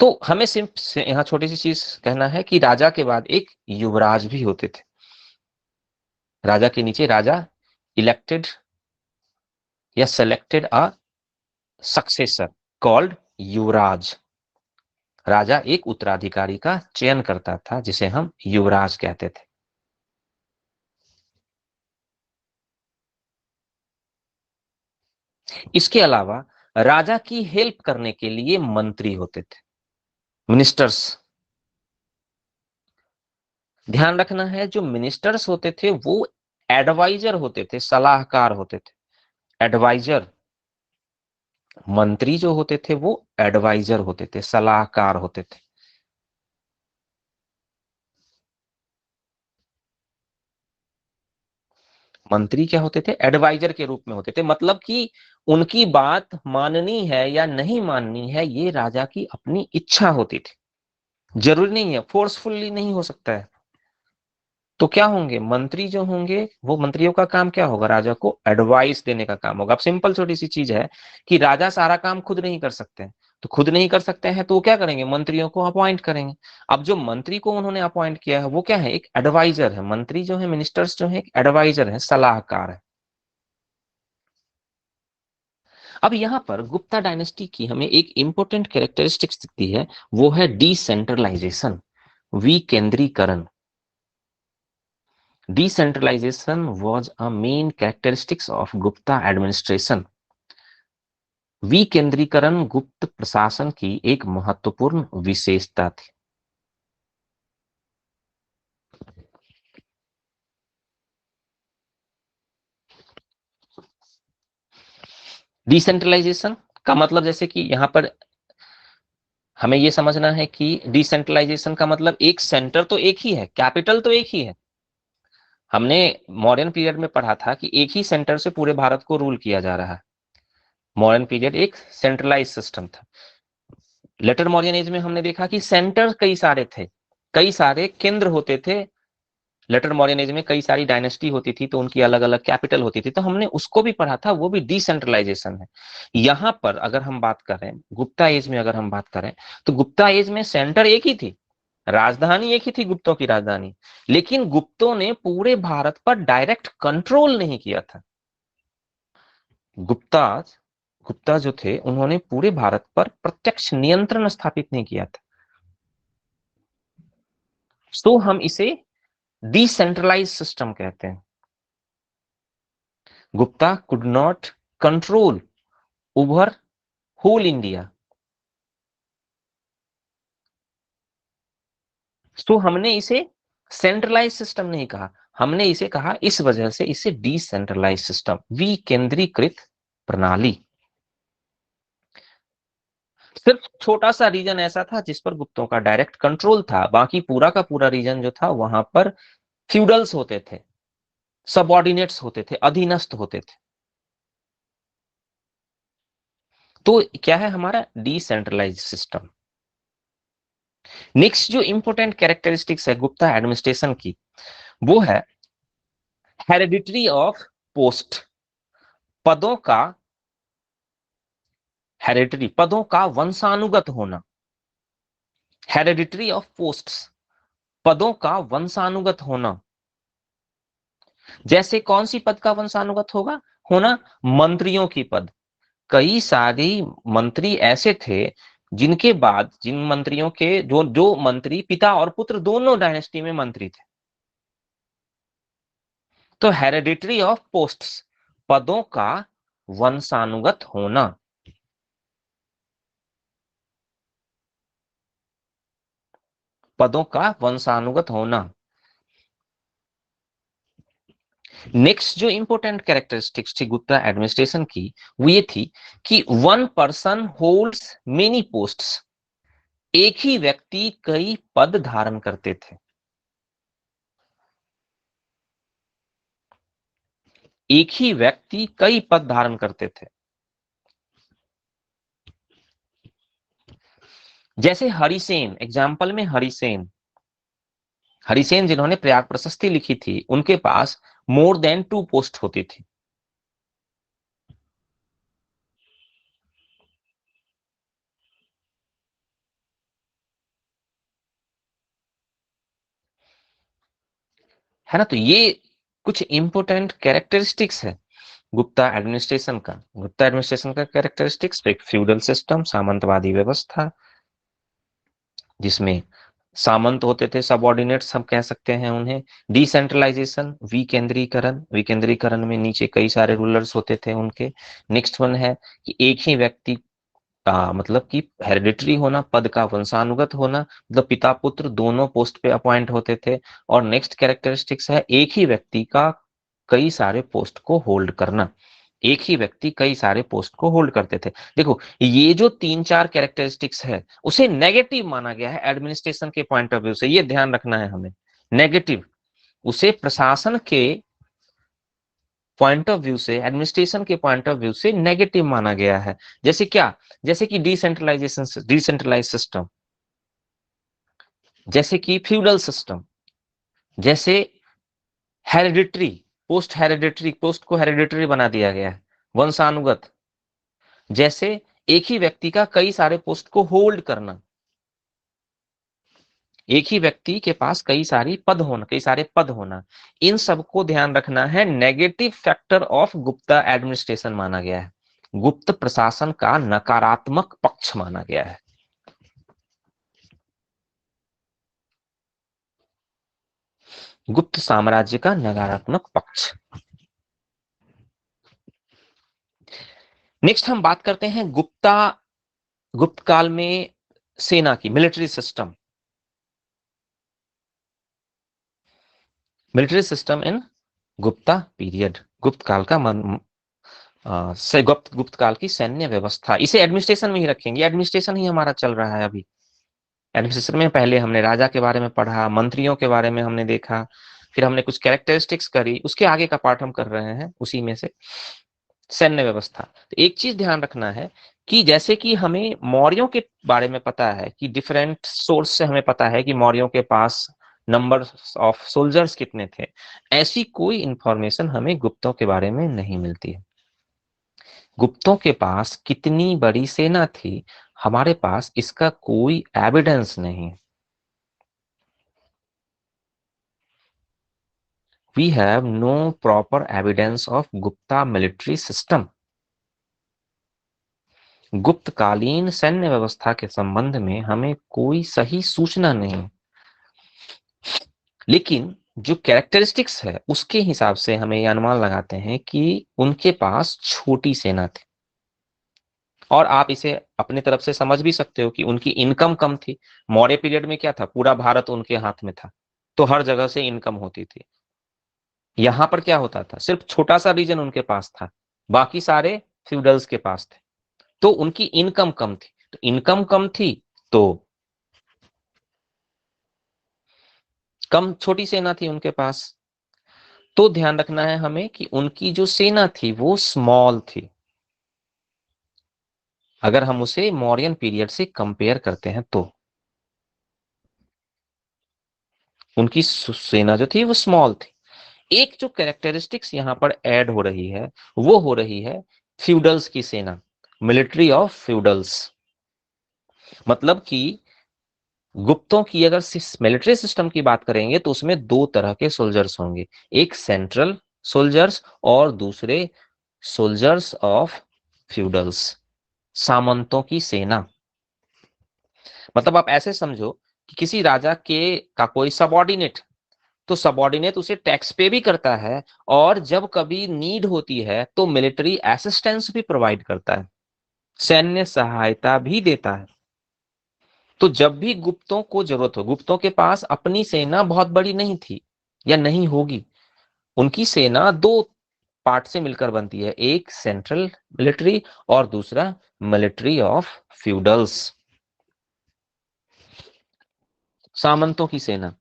तो हमें सिर्फ यहाँ छोटी सी चीज कहना है कि राजा के बाद एक युवराज भी होते थे। राजा के नीचे राजा इलेक्टेड या सेलेक्टेड अ सक्सेसर कॉल्ड युवराज। राजा एक उत्तराधिकारी का चयन करता था जिसे हम युवराज कहते थे। इसके अलावा राजा की हेल्प करने के लिए मंत्री होते थे, मिनिस्टर्स। ध्यान रखना है, जो मिनिस्टर्स होते थे वो एडवाइजर होते थे, सलाहकार होते थे, एडवाइजर। मंत्री जो होते थे वो एडवाइजर होते थे, सलाहकार होते थे। मंत्री क्या होते थे, एडवाइजर के रूप में होते थे, मतलब कि उनकी बात माननी है या नहीं माननी है ये राजा की अपनी इच्छा होती थी। जरूरी नहीं है, फोर्सफुली नहीं हो सकता है। तो क्या होंगे, मंत्री जो होंगे वो मंत्रियों का काम क्या होगा, राजा को एडवाइस देने का काम होगा। अब सिंपल छोटी सी चीज है कि राजा सारा काम खुद नहीं कर सकते हैं, तो खुद नहीं कर सकते हैं तो वो क्या करेंगे, मंत्रियों को अपॉइंट करेंगे। अब जो मंत्री को उन्होंने अपॉइंट किया है वो क्या है, एक एडवाइजर है। मंत्री जो है, मिनिस्टर्स जो है, एक एडवाइजर है, सलाहकार है। अब यहाँ पर गुप्ता डायनेस्टी की हमें एक इंपॉर्टेंट कैरेक्टरिस्टिक्स दिखती है, वो है डिसेंट्रलाइजेशन, विकेंद्रीकरण। Decentralization was a main characteristics of Gupta administration. विकेंद्रीकरण गुप्त प्रशासन की एक महत्वपूर्ण विशेषता थी। डिसेंट्रलाइजेशन का मतलब, जैसे कि यहां पर हमें यह समझना है कि डिसेंट्रलाइजेशन का मतलब एक सेंटर तो एक ही है, कैपिटल तो एक ही है। हमने मॉडर्न पीरियड में पढ़ा था कि एक ही सेंटर से पूरे भारत को रूल किया जा रहा है। मॉडर्न पीरियड एक सेंट्रलाइज सिस्टम था। लेटर मॉडर्न एज में हमने देखा कि सेंटर कई सारे थे, कई सारे केंद्र होते थे लेटर मौर्यन एज में कई सारी डायनेस्टी होती थी, तो उनकी अलग अलग कैपिटल होती थी, तो हमने उसको भी पढ़ा था, वो भी डिसेंट्रलाइजेशन है। यहां पर अगर हम बात करें गुप्ता एज में, अगर हम बात करें तो गुप्ता एज में सेंटर एक ही थी, राजधानी एक ही थी, गुप्तों की राजधानी, लेकिन गुप्तों ने पूरे भारत पर डायरेक्ट कंट्रोल नहीं किया था। गुप्ता गुप्ता जो थे उन्होंने पूरे भारत पर प्रत्यक्ष नियंत्रण स्थापित नहीं किया था, तो हम इसे डिसेंट्रलाइज सिस्टम कहते हैं। Gupta could not control over whole India, तो हमने इसे सेंट्रलाइज सिस्टम नहीं कहा, हमने इसे कहा इस वजह से इसे डिसेंट्रलाइज सिस्टम, विकेंद्रीकृत प्रणाली। सिर्फ छोटा सा रीजन ऐसा था जिस पर गुप्तों का डायरेक्ट कंट्रोल था, बाकी पूरा का पूरा रीजन जो था वहां पर फ्यूडल्स होते थे, सबऑर्डिनेट्स होते थे, अधीनस्थ होते थे। तो क्या है हमारा डिसेंट्रलाइज सिस्टम। नेक्स्ट जो इंपॉर्टेंट कैरेक्टरिस्टिक्स है गुप्ता एडमिनिस्ट्रेशन की, वो है हेरिडिटरी ऑफ पोस्ट, पदों का, हेरिडिटरी पदों का वंशानुगत होना, हेरिडिटरी ऑफ पोस्ट्स, पदों का वंशानुगत होना। जैसे कौन सी पद का वंशानुगत होगा होना, मंत्रियों की पद। कई सारे मंत्री ऐसे थे जिनके बाद, जिन मंत्रियों के जो जो मंत्री पिता और पुत्र दोनों डायनेस्टी में मंत्री थे, तो हेरिडिटरी ऑफ पोस्ट्स, पदों का वंशानुगत होना। पदों का वंशानुगत होना। नेक्स्ट जो इंपॉर्टेंट कैरेक्टरिस्टिक्स थी गुप्ता एडमिनिस्ट्रेशन की, वो ये थी कि one person holds many posts, एक ही व्यक्ति कई पद धारण करते थे, एक ही व्यक्ति कई पद धारण करते थे। जैसे हरिसेन, एग्जाम्पल में हरिसेन, हरिसेन जिन्होंने प्रयाग प्रशस्ति लिखी थी, उनके पास मोर देन 2 पोस्ट होती थी। है ना, तो ये कुछ इंपॉर्टेंट कैरेक्टरिस्टिक्स है गुप्ता एडमिनिस्ट्रेशन का। गुप्ता एडमिनिस्ट्रेशन का कैरेक्टरिस्टिक्स, एक फ्यूडल सिस्टम, सामंतवादी व्यवस्था, जिसमें सामंत होते थे, सबऑर्डिनेट्स हम कह सकते हैं उन्हें। डिसेंट्रलाइजेशन, विकेंद्रीकरण, विकेंद्रीकरण में नीचे कई सारे रूलर्स होते थे उनके। नेक्स्ट वन है कि एक ही व्यक्ति का, मतलब कि हेरिडिटरी होना, पद का वंशानुगत होना, मतलब पिता पुत्र दोनों पोस्ट पे अपॉइंट होते थे। और नेक्स्ट कैरेक्टरिस्टिक्स है एक ही व्यक्ति का कई सारे पोस्ट को होल्ड करना, एक ही व्यक्ति कई सारे पोस्ट को होल्ड करते थे। देखो ये जो 3-4 कैरेक्टरिस्टिक्स है उसे नेगेटिव माना गया है एडमिनिस्ट्रेशन के पॉइंट ऑफ व्यू से, ये ध्यान रखना है हमें, नेगेटिव, उसे प्रशासन के पॉइंट ऑफ व्यू से, एडमिनिस्ट्रेशन के पॉइंट ऑफ व्यू से नेगेटिव माना गया है। जैसे क्या, जैसे कि डिसेंट्रलाइजेशन, डिसेंट्रलाइज सिस्टम, जैसे कि फ्यूडल सिस्टम, जैसे हेरिडिटरी पोस्ट, हेरिडिटरी पोस्ट को हेरिडिटरी बना दिया गया है, वंशानुगत, जैसे एक ही व्यक्ति का कई सारे पोस्ट को होल्ड करना, एक ही व्यक्ति के पास कई सारी पद होना, कई सारे पद होना, इन सबको ध्यान रखना है, negative factor of Gupta administration माना गया है, गुप्त प्रशासन का नकारात्मक पक्ष माना गया है। गुप्त साम्राज्य का नकारात्मक पक्ष। नेक्स्ट हम बात करते हैं गुप्त काल में सेना की, military system, military system in Gupta period, गुप्त काल का से गुप्त काल की सैन्य व्यवस्था। इसे एडमिनिस्ट्रेशन में ही रखेंगे, एडमिनिस्ट्रेशन ही हमारा चल रहा है अभी। एडमिनिस्ट्रेशन में पहले हमने राजा के बारे में पढ़ा, मंत्रियों के बारे में हमने देखा, फिर हमने कुछ कैरेक्टरिस्टिक्स करी, उसके आगे का पार्ट हम कर रहे हैं उसी में से सैन्य व्यवस्था। तो एक चीज ध्यान रखना है कि जैसे कि हमें मौर्यों के बारे में पता है कि डिफरेंट सोर्स से हमें पता है कि मौर्यों के पास नंबर ऑफ सोल्जर्स कितने थे, ऐसी कोई इंफॉर्मेशन हमें गुप्तों के बारे में नहीं मिलती है। गुप्तों के पास कितनी बड़ी सेना थी, हमारे पास इसका कोई एविडेंस नहीं। We have no proper evidence of Gupta military system. गुप्तकालीन सैन्य व्यवस्था के संबंध में हमें कोई सही सूचना नहीं, लेकिन जो कैरेक्टरिस्टिक्स है उसके हिसाब से हमें यह अनुमान लगाते हैं कि उनके पास छोटी सेना थी। और आप इसे अपनी तरफ से समझ भी सकते हो कि उनकी इनकम कम थी। मौर्य पीरियड में क्या था, पूरा भारत उनके हाथ में था, तो हर जगह से इनकम होती थी। यहां पर क्या होता था, सिर्फ छोटा सा रीजन उनके पास था, बाकी सारे फ्यूडल्स के पास थे, तो उनकी इनकम कम थी। तो इनकम कम थी तो कम छोटी सेना थी उनके पास। तो ध्यान रखना है हमें कि उनकी जो सेना थी वो स्मॉल थी, अगर हम उसे मौर्यन पीरियड से कंपेयर करते हैं तो उनकी सेना जो थी वो स्मॉल थी। एक जो कैरेक्टरिस्टिक्स यहां पर ऐड हो रही है वो हो रही है फ्यूडल्स की सेना, मिलिट्री ऑफ फ्यूडल्स। मतलब कि गुप्तों की अगर मिलिट्री सिस्टम की बात करेंगे तो उसमें दो तरह के सोल्जर्स होंगे, एक सेंट्रल सोल्जर्स और दूसरे सोल्जर्स ऑफ फ्यूडल्स, सामंतों की सेना। मतलब आप ऐसे समझो कि किसी राजा के का कोई सबॉर्डिनेट, तो सबॉर्डिनेट उसे टैक्स पे भी करता है और जब कभी नीड होती है तो मिलिट्री असिस्टेंस भी प्रोवाइड करता है, सैन्य सहायता भी देता है। तो जब भी गुप्तों को जरूरत हो, गुप्तों के पास अपनी सेना बहुत बड़ी नहीं थी या नहीं होगी, उनकी सेना दो पार्ट से मिलकर बनती है, एक सेंट्रल मिलिट्री और दूसरा मिलिट्री ऑफ फ्यूडल्स, सामंतों की सेना।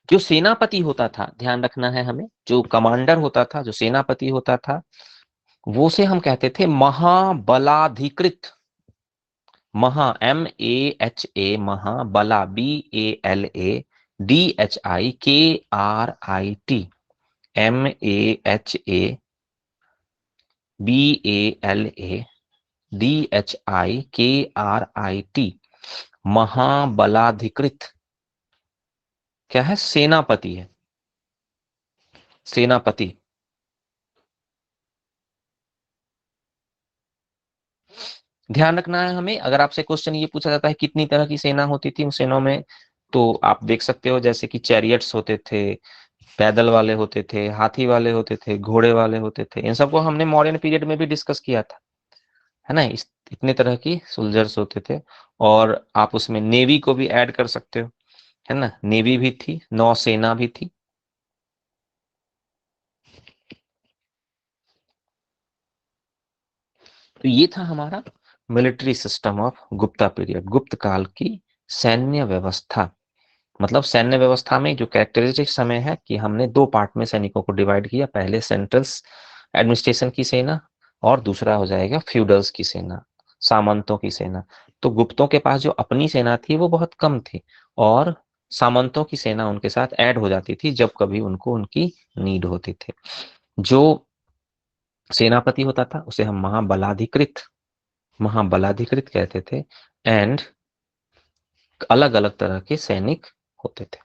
जो सेनापति होता था, ध्यान रखना है हमें, जो कमांडर होता था, जो सेनापति होता था, वो से हम कहते थे महाबलाधिकृत। महा MAHA, महाबला BALADHIKRIT, MAHABALADHIKRIT, महाबलाधिकृत क्या है, सेनापति है, सेनापति। ध्यान रखना है हमें, अगर आपसे क्वेश्चन ये पूछा जाता है कितनी तरह की सेना होती थी उन सेनाओं में, तो आप देख सकते हो जैसे कि चैरियट्स होते थे, पैदल वाले होते थे, हाथी वाले होते थे, घोड़े वाले होते थे। इन सबको हमने मॉडर्न पीरियड में भी डिस्कस किया था, है ना। इतने तरह की सोल्जर्स होते थे। और आप उसमें नेवी को भी ऐड कर सकते हो, है ना, नेवी भी थी, नौसेना भी थी। तो ये था हमारा military system of Gupta period, गुप्त काल की सैन्य व्यवस्था। मतलब सैन्य व्यवस्था में जो कैरेक्टरिस्टिक समय है कि हमने दो पार्ट में सैनिकों को डिवाइड किया, पहले सेंट्रल एडमिनिस्ट्रेशन की सेना और दूसरा हो जाएगा फ्यूडल्स की सेना, सामंतों की सेना। तो गुप्तों के पास जो अपनी सेना थी वो बहुत कम थी और सामंतों की सेना उनके साथ ऐड हो जाती थी जब कभी उनको उनकी नीड होती थी। जो सेनापति होता था उसे हम महाबलाधिकृत, महाबलाधिकृत कहते थे। एंड अलग अलग तरह के सैनिक होते थे।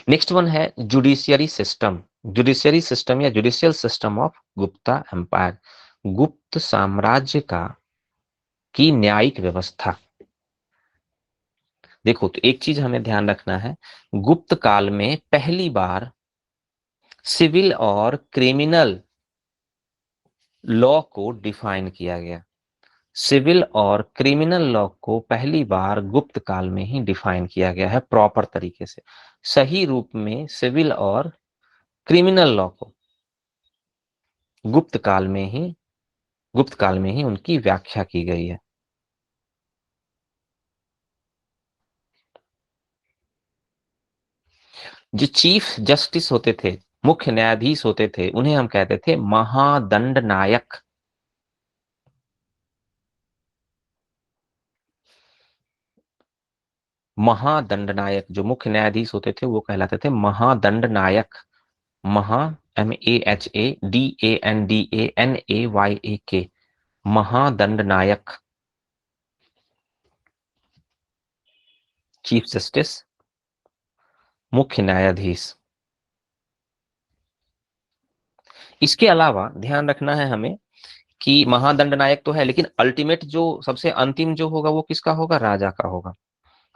नेक्स्ट वन है जुडिशियरी सिस्टम, जुडिशियरी सिस्टम या judicial system of Gupta empire, Gupta साम्राज्य का की न्यायिक व्यवस्था। देखो, तो एक चीज हमें ध्यान रखना है, गुप्त काल में पहली बार सिविल और क्रिमिनल लॉ को डिफाइन किया गया। सिविल और क्रिमिनल लॉ को पहली बार गुप्त काल में ही डिफाइन किया गया है, प्रॉपर तरीके से, सही रूप में सिविल और क्रिमिनल लॉ को गुप्त काल में ही, गुप्त काल में ही उनकी व्याख्या की गई है। जो चीफ जस्टिस होते थे, मुख्य न्यायाधीश होते थे उन्हें हम कहते थे महादंड नायक। महादंड नायक, जो मुख्य न्यायाधीश होते थे वो कहलाते थे महादंड नायक। महा, MAHADANDANAYAK, महादंड नायक। चीफ जस्टिस, मुख्य न्यायाधीश। इसके अलावा ध्यान रखना है हमें कि महादंड नायक तो है, लेकिन अल्टीमेट जो सबसे अंतिम जो होगा वो किसका होगा? राजा का होगा।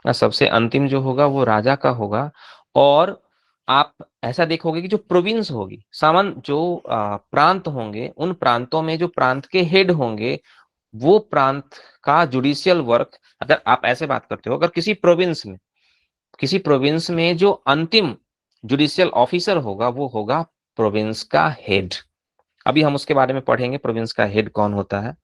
सबसे अंतिम जो होगा वो राजा का होगा। और आप ऐसा देखोगे कि जो प्रोविंस होगी, सामान जो प्रांत होंगे, उन प्रांतों में जो प्रांत के हेड होंगे, वो प्रांत का जुडिशियल वर्क, अगर आप ऐसे बात करते हो, अगर किसी प्रोविंस में जो अंतिम जुडिशियल ऑफिसर होगा वो होगा प्रोविंस का हेड। अभी हम उसके बारे में पढ़ेंगे, प्रोविंस का हेड कौन होता है।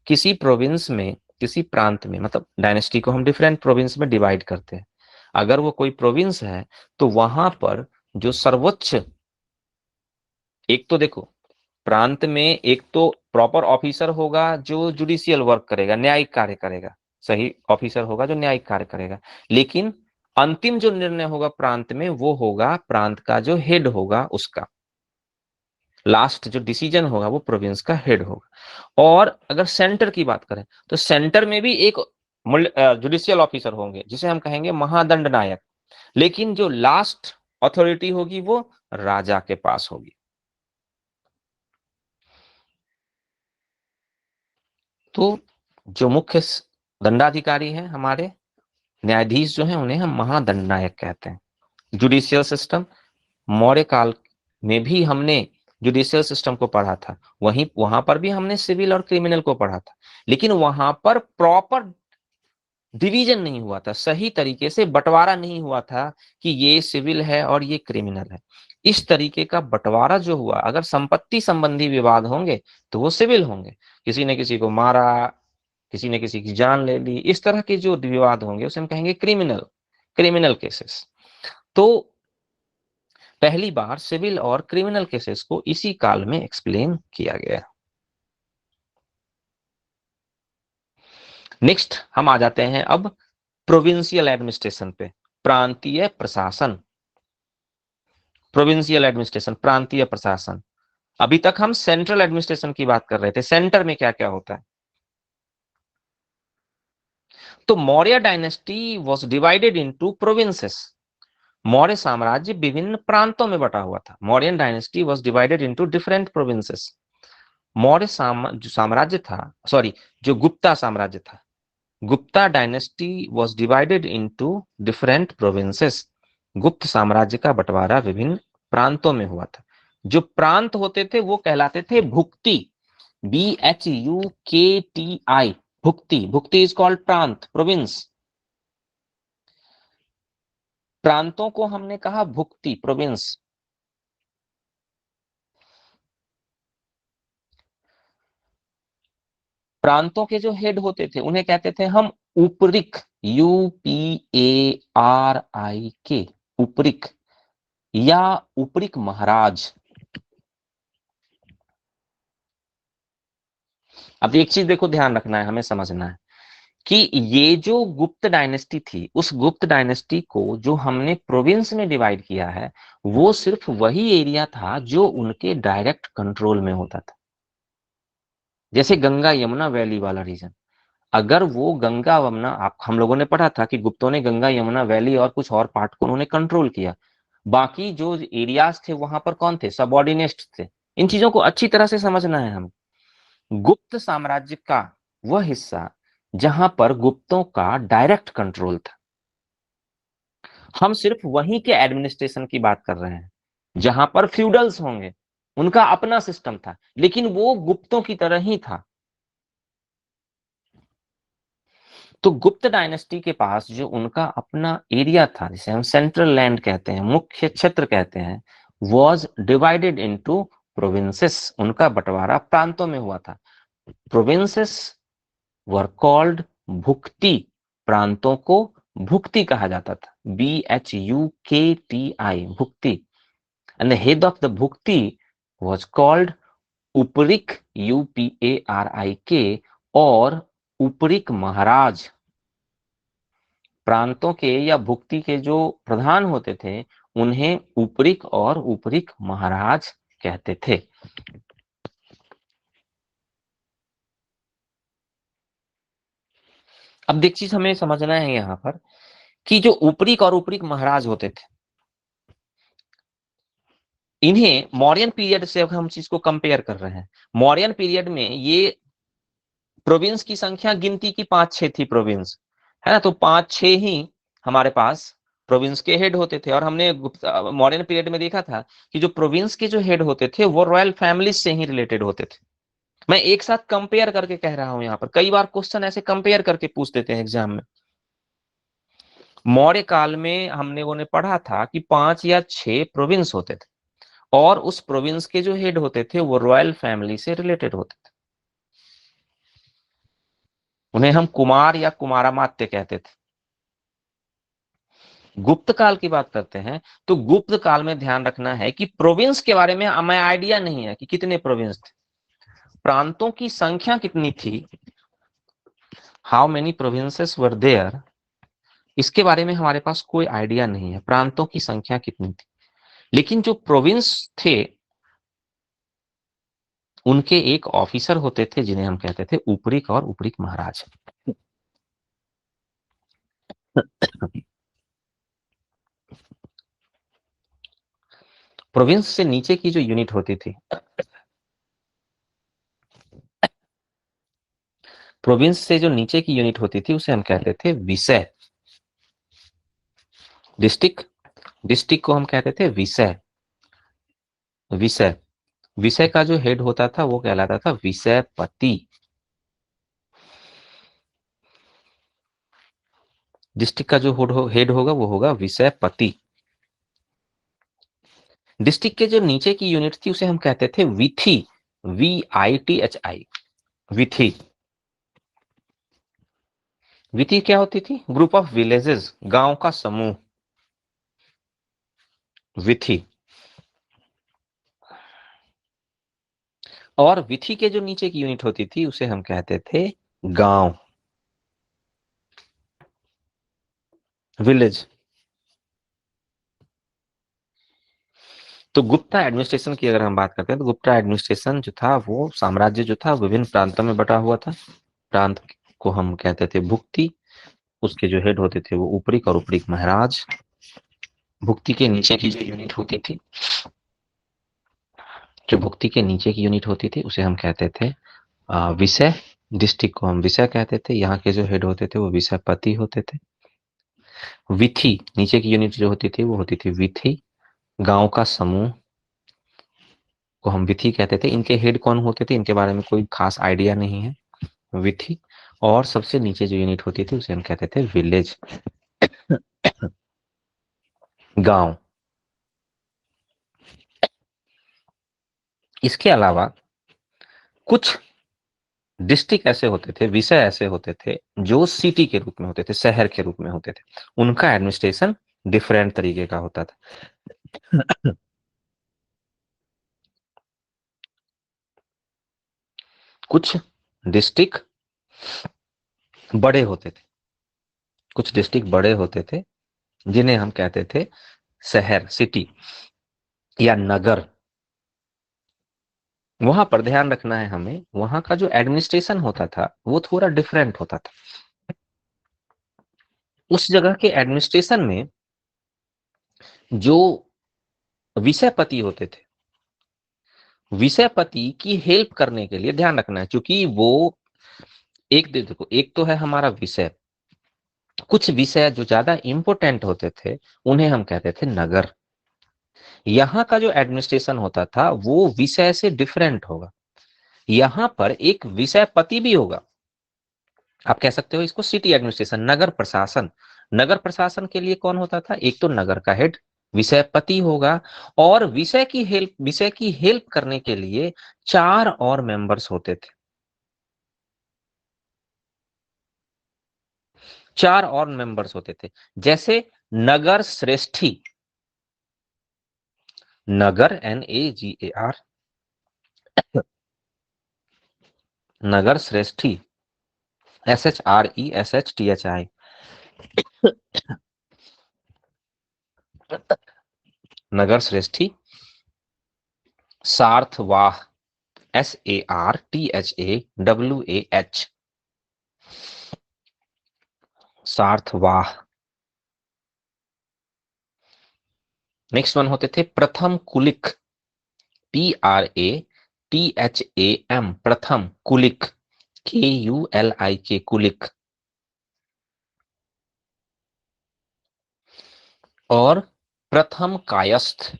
किसी प्रोविंस में, किसी प्रांत में, मतलब डायनेस्टी को हम डिफरेंट प्रोविंस में डिवाइड करते हैं। अगर वो कोई प्रोविंस है तो वहां पर जो सर्वोच्च, एक तो देखो, प्रांत में एक तो प्रॉपर ऑफिसर होगा जो जुडिशियल वर्क करेगा, न्यायिक कार्य करेगा, सही ऑफिसर होगा जो न्यायिक कार्य करेगा। लेकिन अंतिम जो निर्णय होगा प्रांत में वो होगा प्रांत का जो हेड होगा उसका। लास्ट जो डिसीजन होगा वो प्रोविंस का हेड होगा। और अगर सेंटर की बात करें तो सेंटर में भी एक जुडिशियल ऑफिसर होंगे जिसे हम कहेंगे महादंड नायक, लेकिन जो लास्ट अथॉरिटी होगी वो राजा के पास होगी। तो जो मुख्य दंडाधिकारी हैं हमारे, न्यायाधीश जो हैं, उन्हें हम महादंड नायक कहते हैं। जुडिशियल सिस्टम, मौर्य काल में भी हमने जुडिशियल सिस्टम को पढ़ा था, वहीं वहां पर भी हमने सिविल और क्रिमिनल को पढ़ा था, लेकिन वहां पर प्रॉपर डिवीजन नहीं हुआ था, सही तरीके से बंटवारा नहीं हुआ था कि ये सिविल है और ये क्रिमिनल है। इस तरीके का बंटवारा जो हुआ, अगर संपत्ति संबंधी विवाद होंगे तो वो सिविल होंगे, किसी ने किसी को मारा, किसी ने किसी की जान ले ली, इस तरह के जो विवाद होंगे उसे हम कहेंगे क्रिमिनल, क्रिमिनल केसेस। तो पहली बार सिविल और क्रिमिनल केसेस को इसी काल में एक्सप्लेन किया गया। नेक्स्ट हम आ जाते हैं अब प्रोविंशियल एडमिनिस्ट्रेशन पे, प्रांतीय प्रशासन। प्रोविंशियल एडमिनिस्ट्रेशन, प्रांतीय प्रशासन। अभी तक हम सेंट्रल एडमिनिस्ट्रेशन की बात कर रहे थे, सेंटर में क्या क्या होता है। तो Maurya dynasty was divided into provinces. Maurya साम्राज्य विभिन्न प्रांतों में बटा हुआ था। Mauryan dynasty was divided into different provinces. Maurya जो साम्राज्य था, सॉरी, जो गुप्ता साम्राज्य था, Gupta dynasty was divided into different provinces. गुप्त साम्राज्य का बंटवारा विभिन्न प्रांतों में हुआ था। जो प्रांत होते थे वो कहलाते थे भुक्ति, BHUKTI, भुक्ति। भुक्ति इज कॉल्ड प्रांत, प्रोविंस। प्रांतों को हमने कहा भुक्ति, प्रोविंस। प्रांतों के जो हेड होते थे उन्हें कहते थे हम उपरिक, UPARIK, उपरिक या उपरिक महाराज। अब एक चीज देखो, ध्यान रखना है, हमें समझना है कि ये जो गुप्त डायनेस्टी थी, उस गुप्त डायनेस्टी को जो हमने प्रोविंस में डिवाइड किया है, वो सिर्फ वही एरिया था जो उनके डायरेक्ट कंट्रोल में होता था। जैसे गंगा यमुना वैली वाला रीजन, अगर वो गंगा यमुना, आप हम लोगों ने पढ़ा था कि गुप्तों ने गंगा यमुना वैली और कुछ और पार्ट को उन्होंने कंट्रोल किया, बाकी जो एरियाज थे वहां पर कौन थे? सबऑर्डिनेट्स थे। इन चीजों को अच्छी तरह से समझना है हमें। गुप्त साम्राज्य का वह हिस्सा जहां पर गुप्तों का डायरेक्ट कंट्रोल था, हम सिर्फ वहीं के एडमिनिस्ट्रेशन की बात कर रहे हैं। जहां पर फ्यूडल्स होंगे, उनका अपना सिस्टम था, लेकिन वो गुप्तों की तरह ही था। तो गुप्त डायनेस्टी के पास जो उनका अपना एरिया था, जिसे हम सेंट्रल लैंड कहते हैं, मुख्य क्षेत्र कहते हैं, वॉज डिवाइडेड इनटू प्रोविंसेस। उनका बंटवारा प्रांतों में हुआ था। Provinces were called bhukti. प्रांतों को भुक्ति कहा जाता था, BHUKTI, भुक्ति। and the head of the bhukti was called उपरिक, UPARIK, और उपरिक महाराज। प्रांतों के या भुक्ति के जो प्रधान होते थे उन्हें उपरिक और उपरिक महाराज कहते थे। अब एक चीज हमें समझना है यहाँ पर कि जो उपरिक और उपरिक महाराज होते थे, इन्हें मौर्यन पीरियड से, अब हम चीज को कंपेयर कर रहे हैं, मौर्यन पीरियड में ये प्रोविंस की संख्या गिनती की 5-6 थी प्रोविंस, है ना, तो 5-6 ही हमारे पास प्रोविंस के हेड होते थे। और हमने मॉडर्न पीरियड में देखा था कि जो प्रोविंस के जो हेड होते थे वो रॉयल फैमिलीज से ही रिलेटेड होते थे। मैं एक साथ कंपेयर करके कह रहा हूं, यहाँ पर कई बार क्वेश्चन ऐसे कंपेयर करके पूछ देते हैं एग्जाम में। मौर्य काल में हमने वो ने पढ़ा था कि 5 या 6 प्रोविंस होते थे और उस प्रोविंस के जो हेड होते थे वो रॉयल फैमिली से रिलेटेड होते थे। उन्हें हम कुमार या कुमारामात्य कहते थे। गुप्त काल की बात करते हैं तो गुप्त काल में ध्यान रखना है कि प्रोविंस के बारे में हमें आइडिया नहीं है कि कितने प्रोविंस थे, प्रांतों की संख्या कितनी थी, how many provinces were there, इसके बारे में हमारे पास कोई आइडिया नहीं है, प्रांतों की संख्या कितनी थी। लेकिन जो प्रोविंस थे उनके एक ऑफिसर होते थे जिन्हें हम कहते थे उपरिक और उपरिक महाराज। प्रोविंस से नीचे की जो यूनिट होती थी, प्रोविंस से जो नीचे की यूनिट होती थी उसे हम कहते थे विषय। डिस्ट्रिक्ट, डिस्ट्रिक्ट को हम कहते थे विषय। विषय, विषय का जो हेड होता था वो कहलाता था विषयपति। डिस्ट्रिक्ट का जो हेड होगा वो होगा विषयपति। डिस्ट्रिक्ट के जो नीचे की यूनिट थी उसे हम कहते थे विथि, VITHI, विथि। विथि क्या होती थी? ग्रुप ऑफ विलेजेस, गांव का समूह, विथि। और विथि के जो नीचे की यूनिट होती थी उसे हम कहते थे गांव, विलेज। तो गुप्ता एडमिनिस्ट्रेशन की अगर हम बात करते हैं तो गुप्ता एडमिनिस्ट्रेशन जो था वो साम्राज्य जो था विभिन्न प्रांतों में बटा हुआ था। प्रांत को हम कहते थे भुक्ति, उसके जो हेड होते थे वो उपरिक और उपरिक महाराज। भुक्ति के नीचे की जो यूनिट होती थी, जो भुक्ति के नीचे की यूनिट होती थी उसे हम कहते थे विषय। डिस्ट्रिक्ट को हम विषय कहते थे, यहाँ के जो हेड होते थे वो विषयपति होते थे। विथि, नीचे की यूनिट जो होती थी वो होती थी विथि, गांव का समूह को हम विथि कहते थे। इनके हेड कौन होते थे इनके बारे में कोई खास आइडिया नहीं है, विथि। और सबसे नीचे जो यूनिट होती थी उसे हम कहते थे विलेज, गांव। इसके अलावा कुछ डिस्ट्रिक्ट ऐसे होते थे, विषय ऐसे होते थे जो सिटी के रूप में होते थे, शहर के रूप में होते थे। उनका एडमिनिस्ट्रेशन डिफरेंट तरीके का होता था। कुछ डिस्ट्रिक्ट बड़े होते थे, कुछ डिस्ट्रिक्ट बड़े होते थे जिन्हें हम कहते थे शहर, सिटी या नगर। वहां पर ध्यान रखना है हमें, वहां का जो एडमिनिस्ट्रेशन होता था वो थोड़ा डिफरेंट होता था। उस जगह के एडमिनिस्ट्रेशन में जो विषयपति होते थे, विषयपति की हेल्प करने के लिए ध्यान रखना है, क्योंकि वो देखो, एक तो है हमारा विषय, कुछ विषय जो ज्यादा इंपोर्टेंट होते थे उन्हें हम कहते थे नगर। यहाँ का जो एडमिनिस्ट्रेशन होता था वो विषय से डिफरेंट होगा। यहाँ पर एक विषयपति भी होगा, आप कह सकते हो इसको सिटी एडमिनिस्ट्रेशन, नगर प्रशासन। नगर प्रशासन के लिए कौन होता था? एक तो नगर का हेड विषयपति होगा, और विषय की हेल्प करने के लिए 4 और मेंबर्स होते थे। 4 और मेंबर्स होते थे, जैसे नगर श्रेष्ठी, नगर, NAGAR, नगर श्रेष्ठी, SHRESHTHI, नगर श्रेष्ठी। सार्थवाह, SARTHAWAH, सार्थवाह। नेक्स्ट वन होते थे प्रथम कुलिक, PRATHAM, प्रथम कुलिक, KULIK, कुलिक। और प्रथम कायस्थ,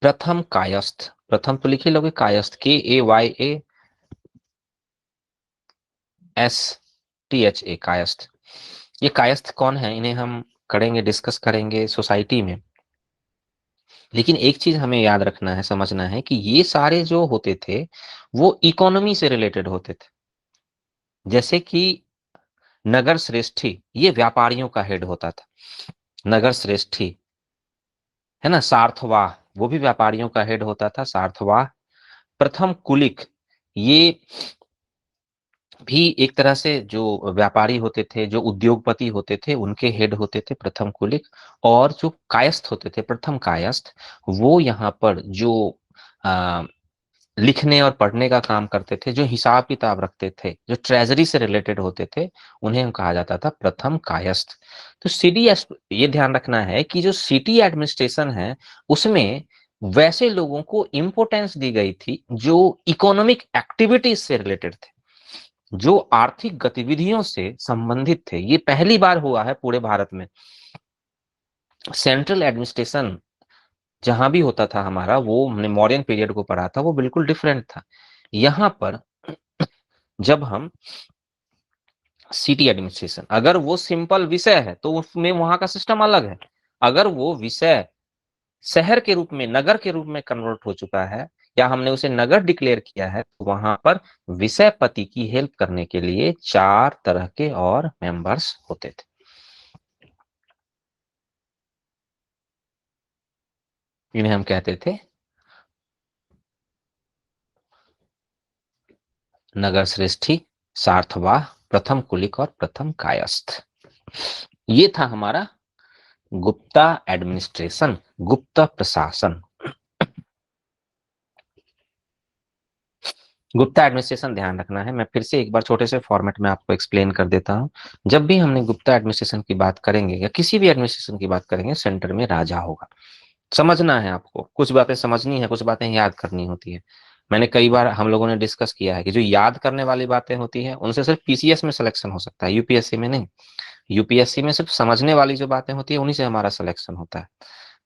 प्रथम कायस्थ, प्रथम तो लिख ही लोगे, कायस्थ, KAYASTHA, कायस्थ। ये कायस्थ कौन है, इन्हें हम करेंगे, डिस्कस करेंगे सोसाइटी में। लेकिन एक चीज हमें याद रखना है, समझना है कि ये सारे जो होते थे वो इकोनॉमी से रिलेटेड होते थे। जैसे कि नगर श्रेष्ठी, ये व्यापारियों का हेड होता था, नगर श्रेष्ठी, है ना। सार्थवाह, वो भी व्यापारियों का हेड होता था, सार्थवाह। प्रथम कुलिक, ये भी एक तरह से जो व्यापारी होते थे, जो उद्योगपति होते थे, उनके हेड होते थे प्रथम कुलिक। और जो कायस्थ होते थे, प्रथम कायस्थ, वो यहाँ पर जो लिखने और पढ़ने का काम करते थे, जो हिसाब किताब रखते थे, जो ट्रेजरी से रिलेटेड होते थे, उन्हें हम कहा जाता था प्रथम कायस्थ। तो सिटी, ये ध्यान रखना है कि जो सिटी एडमिनिस्ट्रेशन है उसमें वैसे लोगों को इंपोर्टेंस दी गई थी जो इकोनॉमिक एक्टिविटीज से रिलेटेड थे, जो आर्थिक गतिविधियों से संबंधित थे। ये पहली बार हुआ है पूरे भारत में। सेंट्रल एडमिनिस्ट्रेशन जहां भी होता था हमारा, वो हमने मॉडर्न पीरियड को पढ़ा था, वो बिल्कुल डिफरेंट था। यहाँ पर जब हम सिटी एडमिनिस्ट्रेशन, अगर वो सिंपल विषय है तो उसमें वहां का सिस्टम अलग है। अगर वो विषय शहर के रूप में, नगर के रूप में कन्वर्ट हो चुका है, या हमने उसे नगर डिक्लेयर किया है, तो वहां पर विषयपति की हेल्प करने के लिए 4 तरह के और मेंबर्स होते थे। इन्हें हम कहते थे नगर श्रेष्ठी, सार्थवाह, प्रथम कुलिक और प्रथम कायस्थ। ये था हमारा गुप्ता एडमिनिस्ट्रेशन, गुप्त प्रशासन। गुप्ता एडमिनिस्ट्रेशन ध्यान रखना है, मैं फिर से एक बार छोटे से फॉर्मेट में आपको एक्सप्लेन कर देता हूं। जब भी हमने गुप्ता एडमिनिस्ट्रेशन की बात करेंगे या किसी भी एडमिनिस्ट्रेशन की बात करेंगे, सेंटर में राजा होगा। समझना है आपको, कुछ बातें समझनी है, कुछ बातें याद करनी होती है। मैंने कई बार हम लोगों ने डिस्कस किया है कि जो याद करने वाली बातें होती है उनसे सिर्फ PCS में सिलेक्शन हो सकता है, यूपीएससी में नहीं। यूपीएससी में सिर्फ समझने वाली जो बातें होती है उन्हीं से हमारा सिलेक्शन होता है।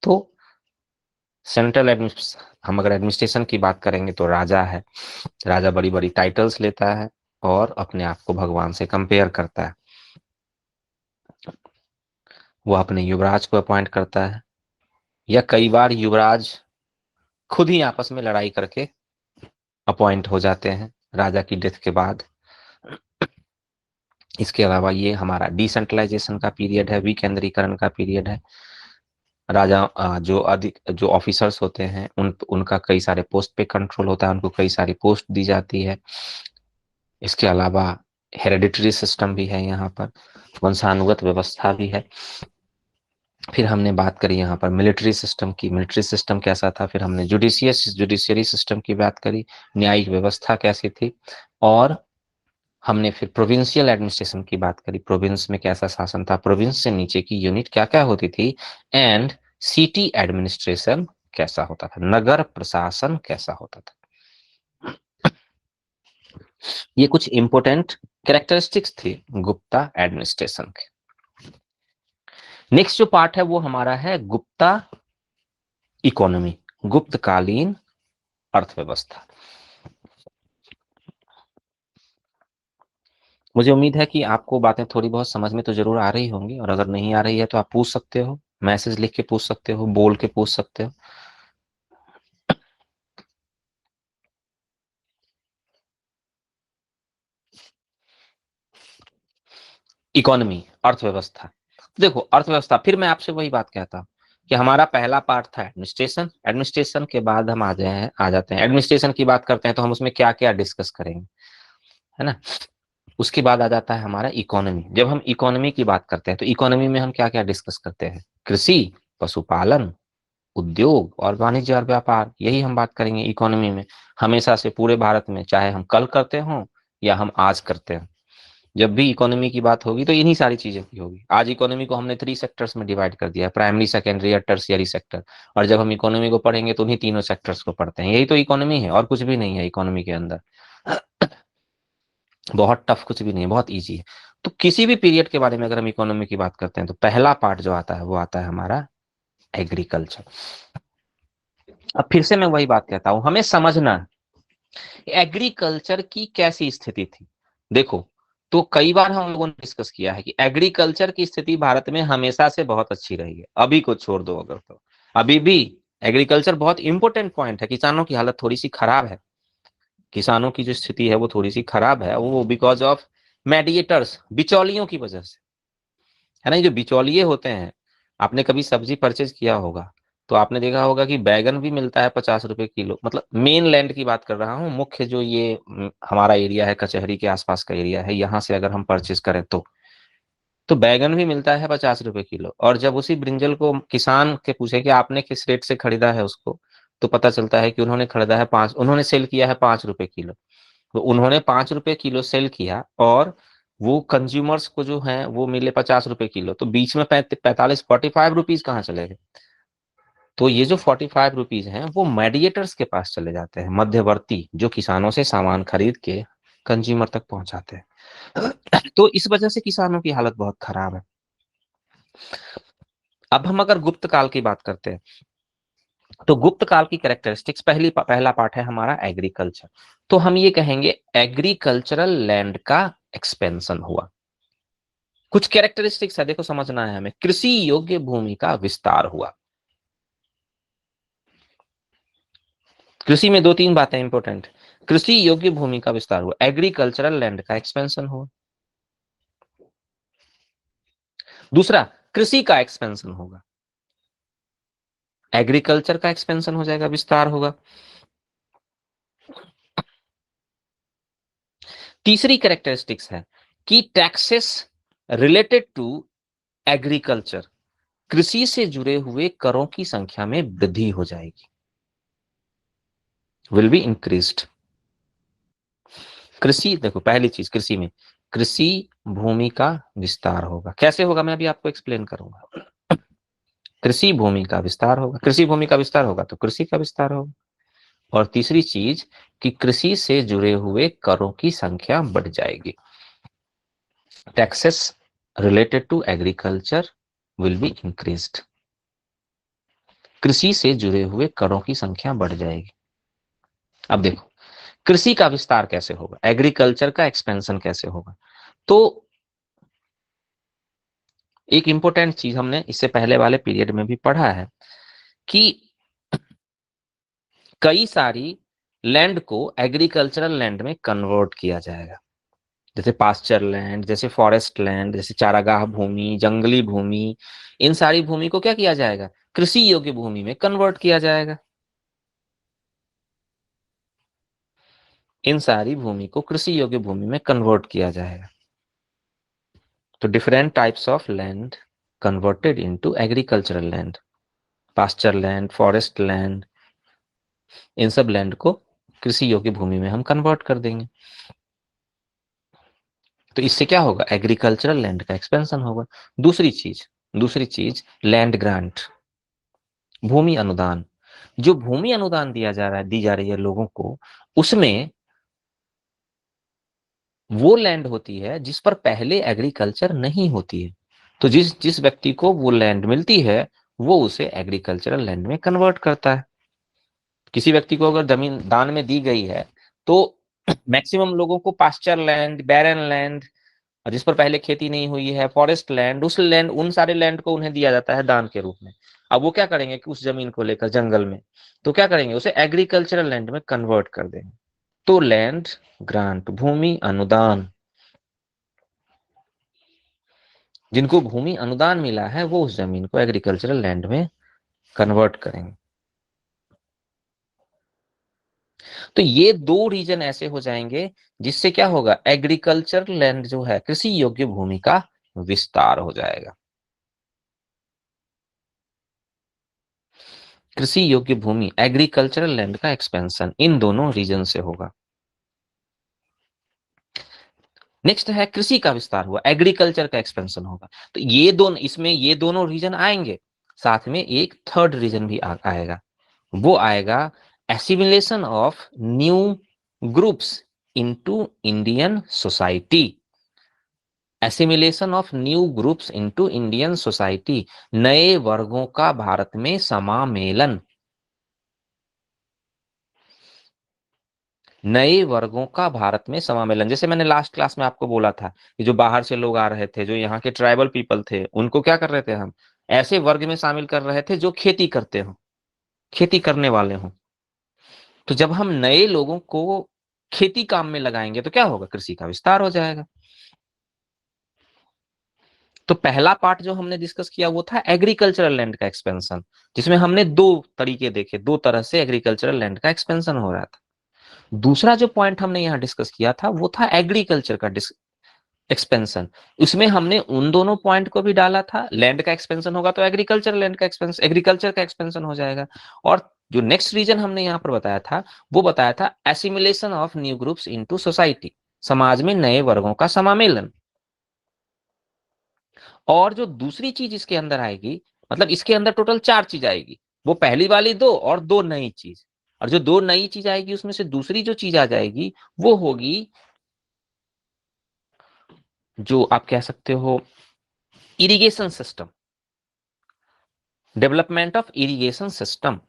तो सेंट्रल एडमिनिस्ट्रेशन, हम अगर एडमिनिस्ट्रेशन की बात करेंगे तो राजा है। राजा बड़ी बड़ी टाइटल्स लेता है और अपने आप को भगवान से कंपेयर करता है। वो अपने युवराज को अपॉइंट करता है, या कई बार युवराज खुद ही आपस में लड़ाई करके अपॉइंट हो जाते हैं राजा की डेथ के बाद। इसके अलावा ये हमारा डिसेंट्रलाइजेशन का पीरियड है, विकेंद्रीकरण का पीरियड है। राजा जो अधिक जो ऑफिसर्स होते हैं उनका कई सारे पोस्ट पे कंट्रोल होता है, उनको कई सारी पोस्ट दी जाती है। इसके अलावा हेरेडिटरी सिस्टम भी है, यहाँ पर वंशानुगत व्यवस्था भी है। फिर हमने बात करी यहाँ पर मिलिट्री सिस्टम की, मिलिट्री सिस्टम कैसा था। फिर हमने जुडिशियरी सिस्टम की बात करी, न्यायिक व्यवस्था कैसी थी। और हमने फिर प्रोविंशियल एडमिनिस्ट्रेशन की बात करी, प्रोविंस में कैसा शासन था, प्रोविंस से नीचे की यूनिट क्या क्या होती थी, एंड सिटी एडमिनिस्ट्रेशन कैसा होता था, नगर प्रशासन कैसा होता था। ये कुछ इंपोर्टेंट कैरेक्टरिस्टिक्स थी गुप्ता एडमिनिस्ट्रेशन के। नेक्स्ट जो पार्ट है वो हमारा है गुप्ता इकोनॉमी, गुप्तकालीन अर्थव्यवस्था। मुझे उम्मीद है कि आपको बातें थोड़ी बहुत समझ में तो जरूर आ रही होंगी, और अगर नहीं आ रही है तो आप पूछ सकते हो, मैसेज लिख के पूछ सकते हो, बोल के पूछ सकते हो। इकोनॉमी, अर्थव्यवस्था। देखो अर्थव्यवस्था, फिर मैं आपसे वही बात कहता हूं, कि हमारा पहला पार्ट था एडमिनिस्ट्रेशन, एडमिनिस्ट्रेशन के बाद हम आ जाते हैं एडमिनिस्ट्रेशन की बात करते हैं तो हम उसमें क्या क्या डिस्कस करेंगे, है ना। उसके बाद आ जाता है हमारा इकोनॉमी। जब हम इकोनॉमी की बात करते हैं तो इकोनॉमी में हम क्या क्या डिस्कस करते हैं, कृषि, पशुपालन, उद्योग और वाणिज्य और व्यापार, यही हम बात करेंगे इकोनॉमी में। हमेशा से पूरे भारत में, चाहे हम कल करते हों या हम आज करते हैं, जब भी इकोनॉमी की बात होगी तो इन्हीं सारी चीजें की होगी। आज इकोनॉमी को हमने 3 सेक्टर्स में डिवाइड कर दिया है, प्राइमरी, सेकेंडरी और टर्शियरी सेक्टर। और जब हम इकोनॉमी को पढ़ेंगे तो उन्हीं तीनों सेक्टर्स को पढ़ते हैं। यही तो इकोनॉमी है और कुछ भी नहीं है इकोनॉमी के अंदर। बहुत टफ कुछ भी नहीं है, बहुत ईजी है। तो किसी भी पीरियड के बारे में अगर हम इकोनॉमी की बात करते हैं तो पहला पार्ट जो आता है वो आता है हमारा एग्रीकल्चर। अब फिर से मैं वही बात कहता हूं, हमें समझना एग्रीकल्चर की कैसी स्थिति थी। देखो, तो कई बार हम लोगों ने डिस्कस किया है कि एग्रीकल्चर की स्थिति भारत में हमेशा से बहुत अच्छी रही है। अभी को छोड़ दो अगर, तो अभी भी एग्रीकल्चर बहुत इंपॉर्टेंट पॉइंट है। किसानों की हालत थोड़ी सी खराब है, किसानों की जो स्थिति है वो थोड़ी सी खराब है, वो बिकॉज ऑफ मेडिएटर्स, बिचौलियों की वजह से, है ना। ये जो बिचौलिए होते हैं, आपने कभी सब्जी परचेज किया होगा तो आपने देखा होगा कि बैगन भी मिलता है 50 रुपए किलो, मतलब मेन लैंड की बात कर रहा हूँ, मुख्य जो ये हमारा एरिया है, कचहरी के आसपास का एरिया है, यहाँ से अगर हम परचेज करें तो बैगन भी मिलता है 50 रुपए किलो। और जब उसी ब्रिंजल को किसान के पूछे कि आपने किस रेट से खरीदा है उसको, तो पता चलता है कि उन्होंने खरीदा है उन्होंने सेल किया है 5 रुपए किलो। तो उन्होंने 5 रुपए किलो सेल किया और वो कंज्यूमर्स को जो है वो मिले 50 रुपए किलो, तो बीच में 45 45 रुपीज कहाँ चले गए। तो ये जो 45 रुपीज हैं वो मेडिएटर्स के पास चले जाते हैं, मध्यवर्ती जो किसानों से सामान खरीद के कंज्यूमर तक पहुंचाते हैं। तो इस वजह से किसानों की हालत बहुत खराब है। अब हम अगर गुप्त काल की बात करते हैं तो गुप्त काल की कैरेक्टरिस्टिक्स, पहला पार्ट है हमारा एग्रीकल्चर। तो हम ये कहेंगे एग्रीकल्चरल लैंड का एक्सपेंशन हुआ। कुछ कैरेक्टरिस्टिक्स है, देखो समझना है हमें। कृषि योग्य भूमि का विस्तार हुआ। कृषि में 2 3 बातें इंपॉर्टेंट। कृषि योग्य भूमि का विस्तार हुआ, एग्रीकल्चरल लैंड का एक्सपेंशन हुआ। दूसरा, कृषि का एक्सपेंशन होगा, एग्रीकल्चर का एक्सपेंशन हो जाएगा, विस्तार होगा। तीसरी कैरेक्टरिस्टिक्स है कि टैक्सेस रिलेटेड टू एग्रीकल्चर, कृषि से जुड़े हुए करों की संख्या में वृद्धि हो जाएगी, विल बी इंक्रीज्ड। कृषि, देखो पहली चीज, कृषि में कृषि भूमि का विस्तार होगा। कैसे होगा मैं अभी आपको एक्सप्लेन करूंगा। कृषि भूमि का विस्तार होगा, कृषि भूमि का विस्तार होगा तो कृषि का विस्तार होगा। और तीसरी चीज कि कृषि से जुड़े हुए करों की संख्या बढ़ जाएगी। Taxes related to agriculture will be increased, कृषि से जुड़े हुए करों की संख्या बढ़ जाएगी। अब देखो, कृषि का विस्तार कैसे होगा, एग्रीकल्चर का एक्सपेंशन कैसे होगा। तो एक इंपॉर्टेंट चीज हमने इससे पहले वाले पीरियड में भी पढ़ा है कि कई सारी लैंड को एग्रीकल्चरल लैंड में कन्वर्ट किया जाएगा, जैसे पास्चर लैंड, जैसे फॉरेस्ट लैंड, जैसे चारागाह भूमि, जंगली भूमि। इन सारी भूमि को क्या किया जाएगा, कृषि योग्य भूमि में कन्वर्ट किया जाएगा। इन सारी भूमि को कृषि योग्य भूमि में कन्वर्ट किया जाएगा। तो different types of land converted into agricultural land, pasture land, forest land, इन सब लैंड को कृषि योग्य भूमि में हम कन्वर्ट कर देंगे। तो इससे क्या होगा, एग्रीकल्चरल लैंड का एक्सपेंशन होगा। दूसरी चीज लैंड ग्रांट, भूमि अनुदान। जो भूमि अनुदान दिया जा रहा है, दी जा रही है लोगों को, उसमें वो लैंड होती है जिस पर पहले एग्रीकल्चर नहीं होती है। तो जिस जिस व्यक्ति को वो लैंड मिलती है वो उसे एग्रीकल्चरल लैंड में कन्वर्ट करता है। किसी व्यक्ति को अगर जमीन दान में दी गई है तो मैक्सिमम लोगों को पास्चर लैंड, बैरन लैंड, जिस पर पहले खेती नहीं हुई है, फॉरेस्ट लैंड, उस लैंड, उन सारे लैंड को उन्हें दिया जाता है दान के रूप में। अब वो क्या करेंगे कि उस जमीन को लेकर जंगल में, तो क्या करेंगे, उसे एग्रीकल्चरल लैंड में कन्वर्ट कर देंगे। तो लैंड ग्रांट, भूमि अनुदान, जिनको भूमि अनुदान मिला है वो उस जमीन को एग्रीकल्चरल लैंड में कन्वर्ट करेंगे। तो ये दो रीजन ऐसे हो जाएंगे जिससे क्या होगा, एग्रीकल्चर लैंड जो है, कृषि योग्य भूमि का विस्तार हो जाएगा। कृषि योग्य भूमि, एग्रीकल्चरल लैंड का एक्सपेंशन इन दोनों रीजन से होगा। नेक्स्ट है कृषि का विस्तार हुआ, एग्रीकल्चर का एक्सपेंशन होगा। तो ये दोनों, इसमें ये दोनों रीजन आएंगे, साथ में एक थर्ड रीजन भी आएगा, वो आएगा assimilation of new groups into Indian society. Assimilation of new groups into Indian society, नए वर्गों का भारत में समामेलन। नए वर्गों का भारत में समामेलन, जैसे मैंने लास्ट क्लास में आपको बोला था कि जो बाहर से लोग आ रहे थे, जो यहाँ के ट्राइबल पीपल थे, उनको क्या कर रहे थे हम, ऐसे वर्ग में शामिल कर रहे थे जो खेती करते हो, खेती करने वाले हो। तो जब हम नए लोगों को खेती काम में लगाएंगे तो क्या होगा, कृषि का विस्तार हो जाएगा। तो पहला पार्ट जो हमने डिस्कस किया वो था एग्रीकल्चरल लैंड का एक्सपेंशन, जिसमें हमने दो तरीके देखे, दो तरह से एग्रीकल्चरल लैंड का एक्सपेंशन हो रहा था। दूसरा जो पॉइंट हमने यहाँ डिस्कस किया था वो था एग्रीकल्चर का एक्सपेंशन। उसमें हमने उन दोनों पॉइंट को भी डाला था, लैंड का एक्सपेंशन होगा तो एग्रीकल्चर लैंड का एक्सपेंशन, एग्रीकल्चर का एक्सपेंशन हो जाएगा। और जो नेक्स्ट रीजन हमने यहाँ पर बताया था वो बताया था assimilation of new groups into society, समाज में नए वर्गों का समामेलन। और जो दूसरी चीज इसके अंदर आएगी, मतलब इसके अंदर टोटल चार चीज आएगी, वो पहली वाली दो और दो नई चीज। और जो दो नई चीज आएगी उसमें से दूसरी जो चीज आ जाएगी वो होगी, जो आप कह सकते हो irrigation system, development of irrigation system.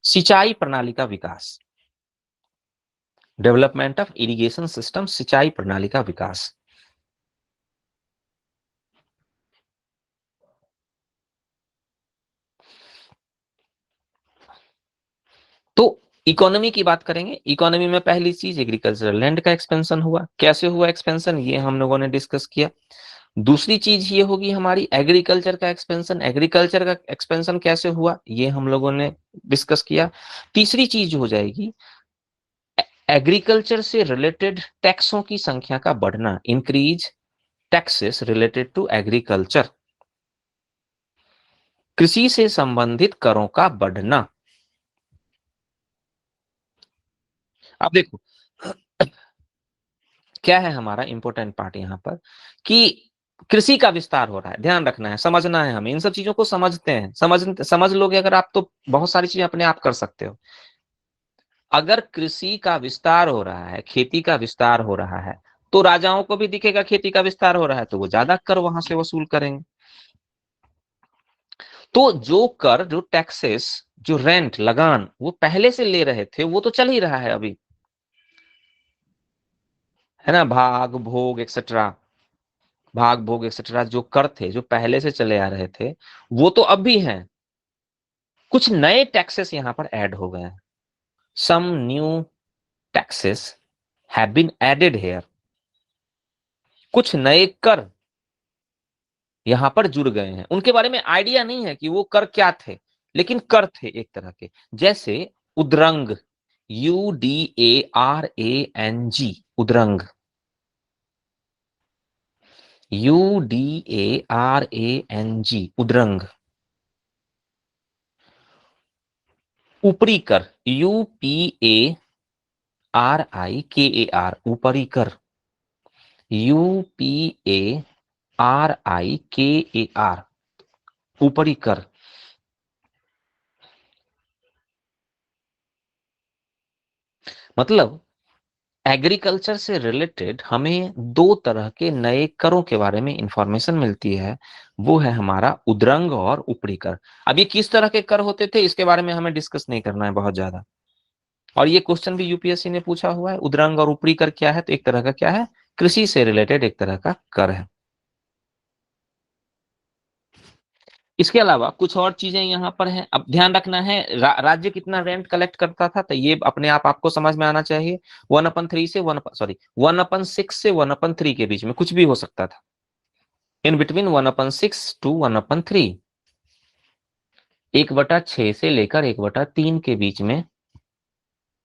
सिंचाई प्रणाली का विकास, डेवलपमेंट ऑफ इरिगेशन सिस्टम, सिंचाई प्रणाली का विकास। तो इकोनॉमी की बात करेंगे, इकोनॉमी में पहली चीज एग्रीकल्चरल लैंड का एक्सपेंशन हुआ। कैसे हुआ एक्सपेंशन, ये हम लोगों ने डिस्कस किया। दूसरी चीज ये होगी हमारी एग्रीकल्चर का एक्सपेंशन, एग्रीकल्चर का एक्सपेंशन कैसे हुआ ये हम लोगों ने डिस्कस किया। तीसरी चीज हो जाएगी एग्रीकल्चर से रिलेटेड टैक्सों की संख्या का बढ़ना, increase taxes related to agriculture, कृषि से संबंधित करों का बढ़ना। अब देखो क्या है हमारा इंपॉर्टेंट पार्ट यहाँ पर, कि कृषि का विस्तार हो रहा है, ध्यान रखना है, समझना है, हमें इन सब चीजों को समझते हैं, समझ लोगे अगर आप तो बहुत सारी चीजें अपने आप कर सकते हो। अगर कृषि का विस्तार हो रहा है, खेती का विस्तार हो रहा है, तो राजाओं को भी दिखेगा खेती का विस्तार हो रहा है, तो वो ज्यादा कर वहां से वसूल करेंगे। तो जो कर, जो टैक्सेस, जो रेंट, लगान वो पहले से ले रहे थे वो तो चल ही रहा है अभी, है ना, भाग भोग एक्सेट्रा, भाग भोग एक्सेट्रा जो कर थे जो पहले से चले आ रहे थे वो तो अब भी हैं। कुछ नए टैक्सेस यहां पर ऐड हो गए हैं, some new taxes have been added here. कुछ नए कर यहां पर जुड़ गए हैं, उनके बारे में आइडिया नहीं है कि वो कर क्या थे, लेकिन कर थे एक तरह के। जैसे उद्रंग, UDARANG, उद्रंग, UDARANG, उद्रंग। ऊपरी कर, UPARIKAR, ऊपरी कर, UPARIKAR, ऊपरी कर। मतलब एग्रीकल्चर से रिलेटेड हमें दो तरह के नए करों के बारे में इंफॉर्मेशन मिलती है, वो है हमारा उद्रंग और ऊपरी कर। अब ये किस तरह के कर होते थे इसके बारे में हमें डिस्कस नहीं करना है बहुत ज्यादा, और ये क्वेश्चन भी यूपीएससी ने पूछा हुआ है, उद्रंग और ऊपरी कर क्या है, तो एक तरह का क्या है, कृषि से रिलेटेड एक तरह का कर है। इसके अलावा कुछ और चीजें यहाँ पर हैं, अब ध्यान रखना है, राज्य कितना रेंट कलेक्ट करता था, तो ये अपने आप आपको समझ में आना चाहिए। 1/3 से 1/6 से 1/3 के बीच में कुछ भी हो सकता था। इन बिटवीन 1/6 टू 1/3, 1/6 से लेकर 1/3 के बीच में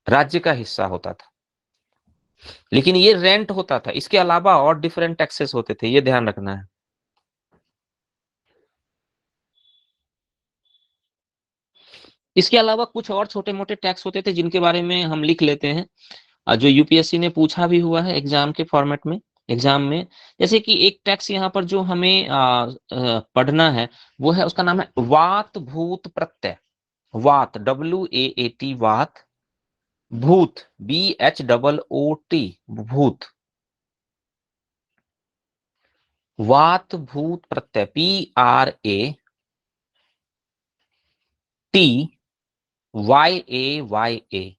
राज्य का हिस्सा होता था। लेकिन ये रेंट होता था, इसके अलावा और डिफरेंट टैक्सेस होते थे, ये ध्यान रखना है। इसके अलावा कुछ और छोटे मोटे टैक्स होते थे जिनके बारे में हम लिख लेते हैं, जो यूपीएससी ने पूछा भी हुआ है एग्जाम के फॉर्मेट में, एग्जाम में। जैसे कि एक टैक्स यहाँ पर जो हमें पढ़ना है, वो है, उसका नाम है वात भूत प्रत्यय। वात, WAAT, वात, भूत, BHOOT, भूत, वात भूत प्रत्यय, PRATYAYA।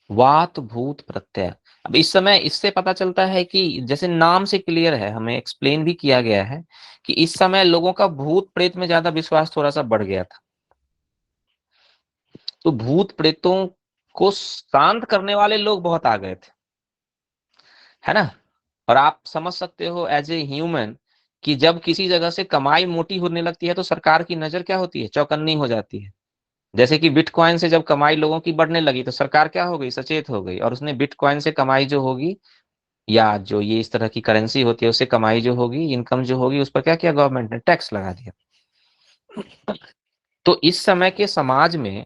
वात भूत प्रत्यय। अब इस समय इससे पता चलता है कि जैसे नाम से क्लियर है, हमें एक्सप्लेन भी किया गया है कि इस समय लोगों का भूत प्रेत में ज्यादा विश्वास थोड़ा सा बढ़ गया था। तो भूत प्रेतों को शांत करने वाले लोग बहुत आ गए थे, है ना। और आप समझ सकते हो एज ए ह्यूमन कि जब किसी जगह से कमाई मोटी होने लगती है तो सरकार की नजर क्या होती है, चौकन्नी हो जाती है। जैसे कि बिटकॉइन से जब कमाई लोगों की बढ़ने लगी तो सरकार क्या हो गई, सचेत हो गई, और उसने बिटकॉइन से कमाई जो होगी, या जो ये इस तरह की करेंसी होती है उससे कमाई जो होगी, इनकम जो होगी, उस पर क्या किया, गवर्नमेंट ने टैक्स लगा दिया। तो इस समय के समाज में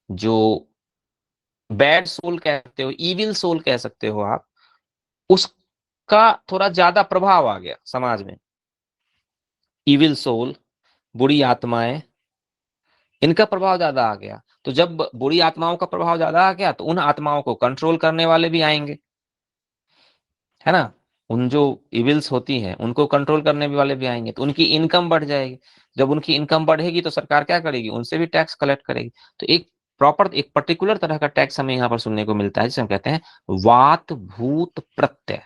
जो बैड सोल कह सकते हो, इविल सोल कह सकते हो आप, उसका थोड़ा ज्यादा प्रभाव आ गया समाज में। इविल सोल, बुरी आत्माएं, इनका प्रभाव ज्यादा आ गया। तो जब बुरी आत्माओं का प्रभाव ज्यादा आ गया तो उन आत्माओं को कंट्रोल करने वाले भी आएंगे, है ना। उन जो इविल्स होती हैं उनको कंट्रोल करने वाले भी आएंगे, तो उनकी इनकम बढ़ जाएगी। जब उनकी इनकम बढ़ेगी तो सरकार क्या करेगी, उनसे भी टैक्स कलेक्ट करेगी। तो एक प्रॉपर, एक पर्टिकुलर तरह का टैक्स हमें यहाँ पर सुनने को मिलता है जिसे हम कहते हैं वात भूत प्रत्यय।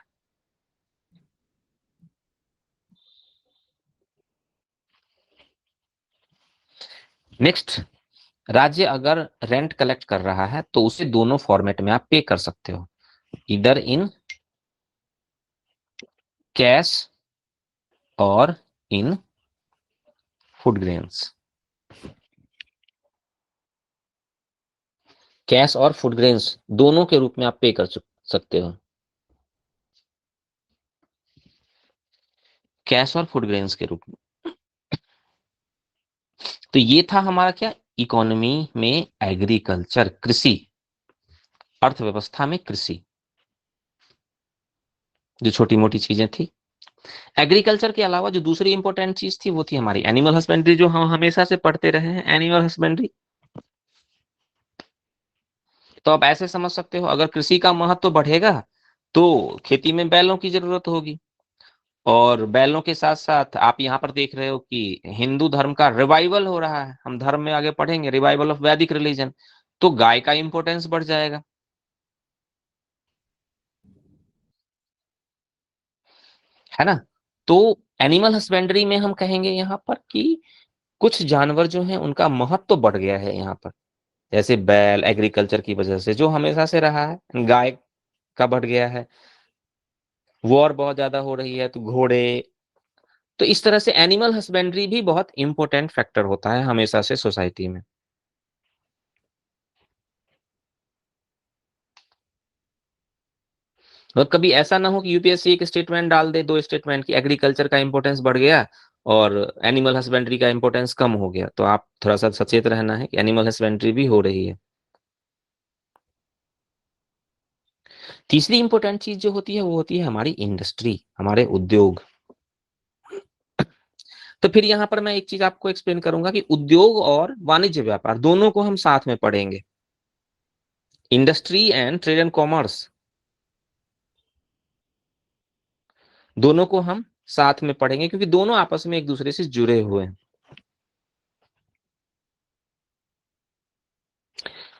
नेक्स्ट, राज्य अगर रेंट कलेक्ट कर रहा है तो उसे दोनों फॉर्मेट में आप पे कर सकते हो, इधर इन कैश और इन फूड ग्रेन्स। कैश और फूड ग्रेन्स दोनों के रूप में आप पे कर सकते हो, कैश और फूड ग्रेन्स के रूप में। तो ये था हमारा क्या, इकोनॉमी में एग्रीकल्चर, कृषि, अर्थव्यवस्था में कृषि, जो छोटी मोटी चीजें थी। एग्रीकल्चर के अलावा जो दूसरी इंपॉर्टेंट चीज थी वो थी हमारी एनिमल हस्बेंड्री, जो हम हमेशा से पढ़ते रहे हैं, एनिमल हस्बेंड्री। तो आप ऐसे समझ सकते हो, अगर कृषि का महत्व बढ़ेगा तो खेती में बैलों की जरूरत होगी। और बैलों के साथ साथ आप यहाँ पर देख रहे हो कि हिंदू धर्म का रिवाइवल हो रहा है, हम धर्म में आगे पढ़ेंगे, रिवाइवल ऑफ वैदिक रिलीजन, तो गाय का इंपॉर्टेंस बढ़ जाएगा, है ना। तो एनिमल हस्बेंड्री में हम कहेंगे यहाँ पर कि कुछ जानवर जो हैं उनका महत्व तो बढ़ गया है यहाँ पर। जैसे बैल एग्रीकल्चर की वजह से जो हमेशा से रहा है, गाय का बढ़ गया है, वॉर बहुत ज्यादा हो रही है तो घोड़े। तो इस तरह से एनिमल हस्बेंड्री भी बहुत इंपॉर्टेंट फैक्टर होता है हमेशा से सोसाइटी में। और कभी ऐसा ना हो कि यूपीएससी एक स्टेटमेंट डाल दे, दो स्टेटमेंट की, एग्रीकल्चर का इंपॉर्टेंस बढ़ गया और एनिमल हस्बेंड्री का इंपॉर्टेंस कम हो गया। तो आप थोड़ा सा सचेत रहना है कि एनिमल हस्बेंड्री भी हो रही है। तीसरी इंपॉर्टेंट चीज जो होती है वो होती है हमारी इंडस्ट्री, हमारे उद्योग। तो फिर यहाँ पर मैं एक चीज आपको एक्सप्लेन करूंगा कि उद्योग और वाणिज्य व्यापार दोनों को हम साथ में पढ़ेंगे, industry and trade and commerce, दोनों को हम साथ में पढ़ेंगे क्योंकि दोनों आपस में एक दूसरे से जुड़े हुए हैं।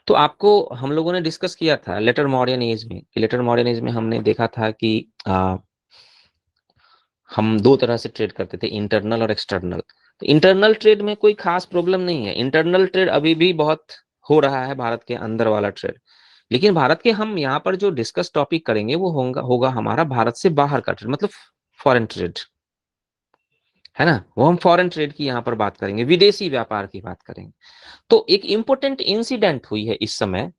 तो आपको हम लोगों ने डिस्कस किया था लेटर मॉडर्न एज में, कि लेटर मॉडर्न एज में हमने देखा था कि हम दो तरह से ट्रेड करते थे, इंटरनल और एक्सटर्नल। तो इंटरनल ट्रेड में कोई खास प्रॉब्लम नहीं है, इंटरनल ट्रेड अभी भी बहुत हो रहा है, भारत के अंदर वाला ट्रेड। लेकिन भारत के हम यहाँ पर जो डिस्कस टॉपिक करेंगे वो होगा हमारा भारत से बाहर का ट्रेड, मतलब फॉरेन ट्रेड, है ना। वो हम फॉरेन ट्रेड की यहाँ पर बात करेंगे, विदेशी व्यापार की बात करेंगे। तो एक इंपॉर्टेंट इंसिडेंट हुई है इस समय।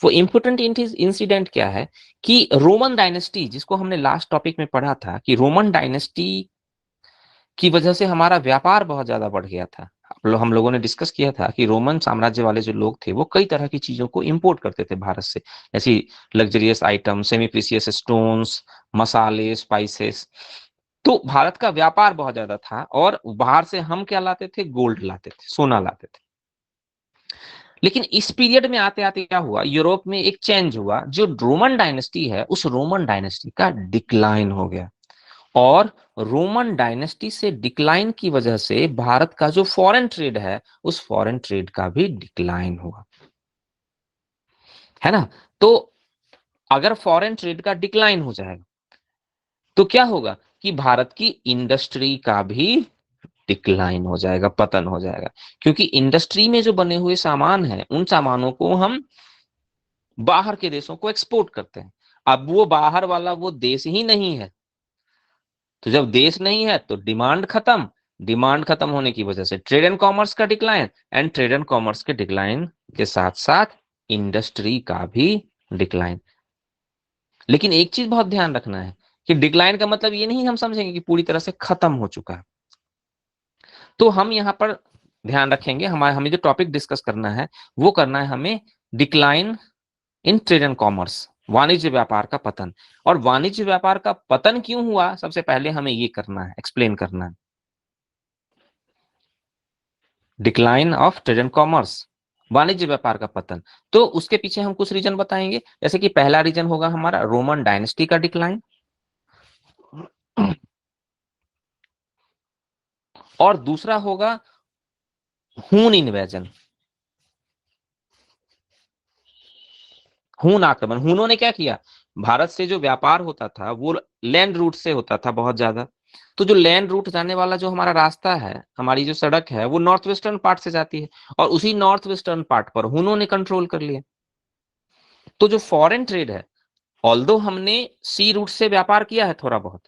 वो इंपॉर्टेंट इंसिडेंट क्या है कि रोमन डायनेस्टी, जिसको हमने लास्ट टॉपिक में पढ़ा था कि रोमन डायनेस्टी की वजह से हमारा व्यापार बहुत ज्यादा बढ़ गया था। हम लोगों ने डिस्कस किया था कि रोमन साम्राज्य वाले जो लोग थे वो कई तरह की चीजों को इंपोर्ट करते थे भारत से, जैसी luxurious item, semi precious stones, मसाले, स्पाइसेस। तो भारत का व्यापार बहुत ज्यादा था और बाहर से हम क्या लाते थे, गोल्ड लाते थे, सोना लाते थे। लेकिन इस पीरियड में आते आते क्या हुआ, यूरोप में एक चेंज हुआ, जो रोमन डायनेस्टी है उस रोमन डायनेस्टी का डिक्लाइन हो गया। और रोमन डायनेस्टी से डिक्लाइन की वजह से भारत का जो फॉरेन ट्रेड है उस फॉरेन ट्रेड का भी डिक्लाइन हुआ, है ना। तो अगर फॉरेन ट्रेड का डिक्लाइन हो जाएगा तो क्या होगा कि भारत की इंडस्ट्री का भी डिक्लाइन हो जाएगा, पतन हो जाएगा। क्योंकि इंडस्ट्री में जो बने हुए सामान हैं उन सामानों को हम बाहर के देशों को एक्सपोर्ट करते हैं। अब वो बाहर वाला वो देश ही नहीं है, तो जब देश नहीं है तो डिमांड खत्म, डिमांड खत्म होने की वजह से ट्रेड एंड कॉमर्स का decline, and trade and commerce के डिक्लाइन के साथ साथ इंडस्ट्री का भी डिक्लाइन। लेकिन एक चीज बहुत ध्यान रखना है कि डिक्लाइन का मतलब ये नहीं हम समझेंगे कि पूरी तरह से खत्म हो चुका है। तो हम यहाँ पर ध्यान रखेंगे, हमें जो टॉपिक डिस्कस करना है वो करना है हमें decline in trade and commerce, वाणिज्य व्यापार का पतन। और वाणिज्य व्यापार का पतन क्यों हुआ, सबसे पहले हमें ये करना है, एक्सप्लेन करना है। Decline of trade and commerce, वाणिज्य व्यापार का पतन। तो उसके पीछे हम कुछ रीजन बताएंगे, जैसे कि पहला रीजन होगा हमारा रोमन डायनेस्टी का डिक्लाइन, और दूसरा होगा हून इन्वेजन, हून आक्रमण। हूनों ने क्या किया, भारत से जो व्यापार होता था वो लैंड रूट से होता था बहुत ज्यादा। तो जो लैंड रूट जाने वाला जो हमारा रास्ता है, हमारी जो सड़क है, वो नॉर्थ वेस्टर्न पार्ट से जाती है, और उसी नॉर्थ वेस्टर्न पार्ट पर हूनों ने कंट्रोल कर लिया। तो जो फॉरेन ट्रेड है, ऑल्दो हमने सी रूट से व्यापार किया है थोड़ा बहुत,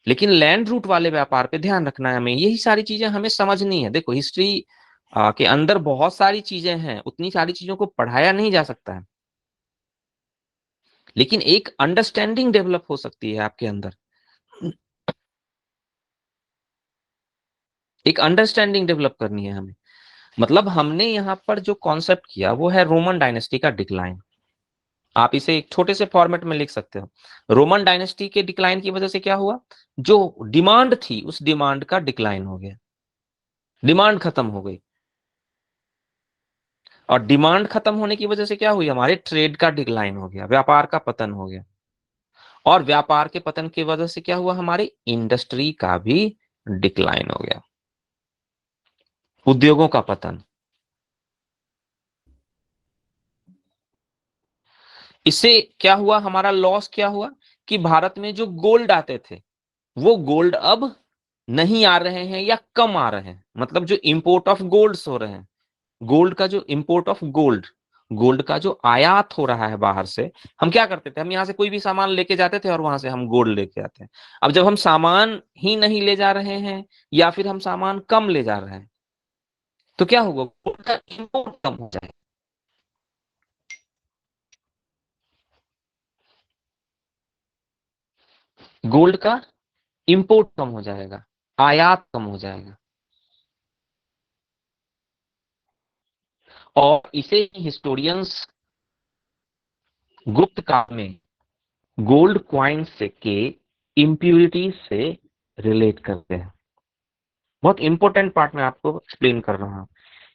लेकिन लैंड रूट वाले व्यापार पे ध्यान रखना है हमें। यही सारी चीजें हमें समझनी है। देखो हिस्ट्री के अंदर बहुत सारी चीजें हैं, उतनी सारी चीजों को पढ़ाया नहीं जा सकता है, लेकिन एक अंडरस्टैंडिंग डेवलप हो सकती है आपके अंदर, एक अंडरस्टैंडिंग डेवलप करनी है हमें। मतलब हमने यहाँ पर जो कॉन्सेप्ट किया वो है रोमन डायनेस्टी का डिक्लाइन। आप इसे एक छोटे से फॉर्मेट में लिख सकते हो। रोमन डायनेस्टी के डिक्लाइन की वजह से क्या हुआ, जो डिमांड थी उस डिमांड का डिक्लाइन हो गया, डिमांड खत्म हो गई। और डिमांड खत्म होने की वजह से क्या हुई, हमारे ट्रेड का डिक्लाइन हो गया, व्यापार का पतन हो गया। और व्यापार के पतन की वजह से क्या हुआ, हमारी इंडस्ट्री का भी डिक्लाइन हो गया, उद्योगों का पतन। इससे क्या हुआ, हमारा लॉस क्या हुआ कि भारत में जो गोल्ड आते थे वो गोल्ड अब नहीं आ रहे हैं या कम आ रहे हैं। मतलब जो इंपोर्ट ऑफ गोल्ड्स हो रहे हैं, गोल्ड का जो इंपोर्ट ऑफ गोल्ड, गोल्ड का जो आयात हो रहा है बाहर से, हम क्या करते थे, हम यहाँ से कोई भी सामान लेके जाते थे और वहां से हम गोल्ड लेके आते हैं। अब जब हम सामान ही नहीं ले जा रहे हैं या फिर हम सामान कम ले जा रहे हैं तो क्या होगा, गोल्ड का इंपोर्ट कम हो जाएगा, गोल्ड का इंपोर्ट कम हो जाएगा, आयात कम हो जाएगा। और इसे हिस्टोरियंस गुप्त काल में गोल्ड क्वाइन से के इम्प्यूरिटीज से रिलेट करते हैं। बहुत इंपॉर्टेंट पार्ट में आपको एक्सप्लेन कर रहा हूं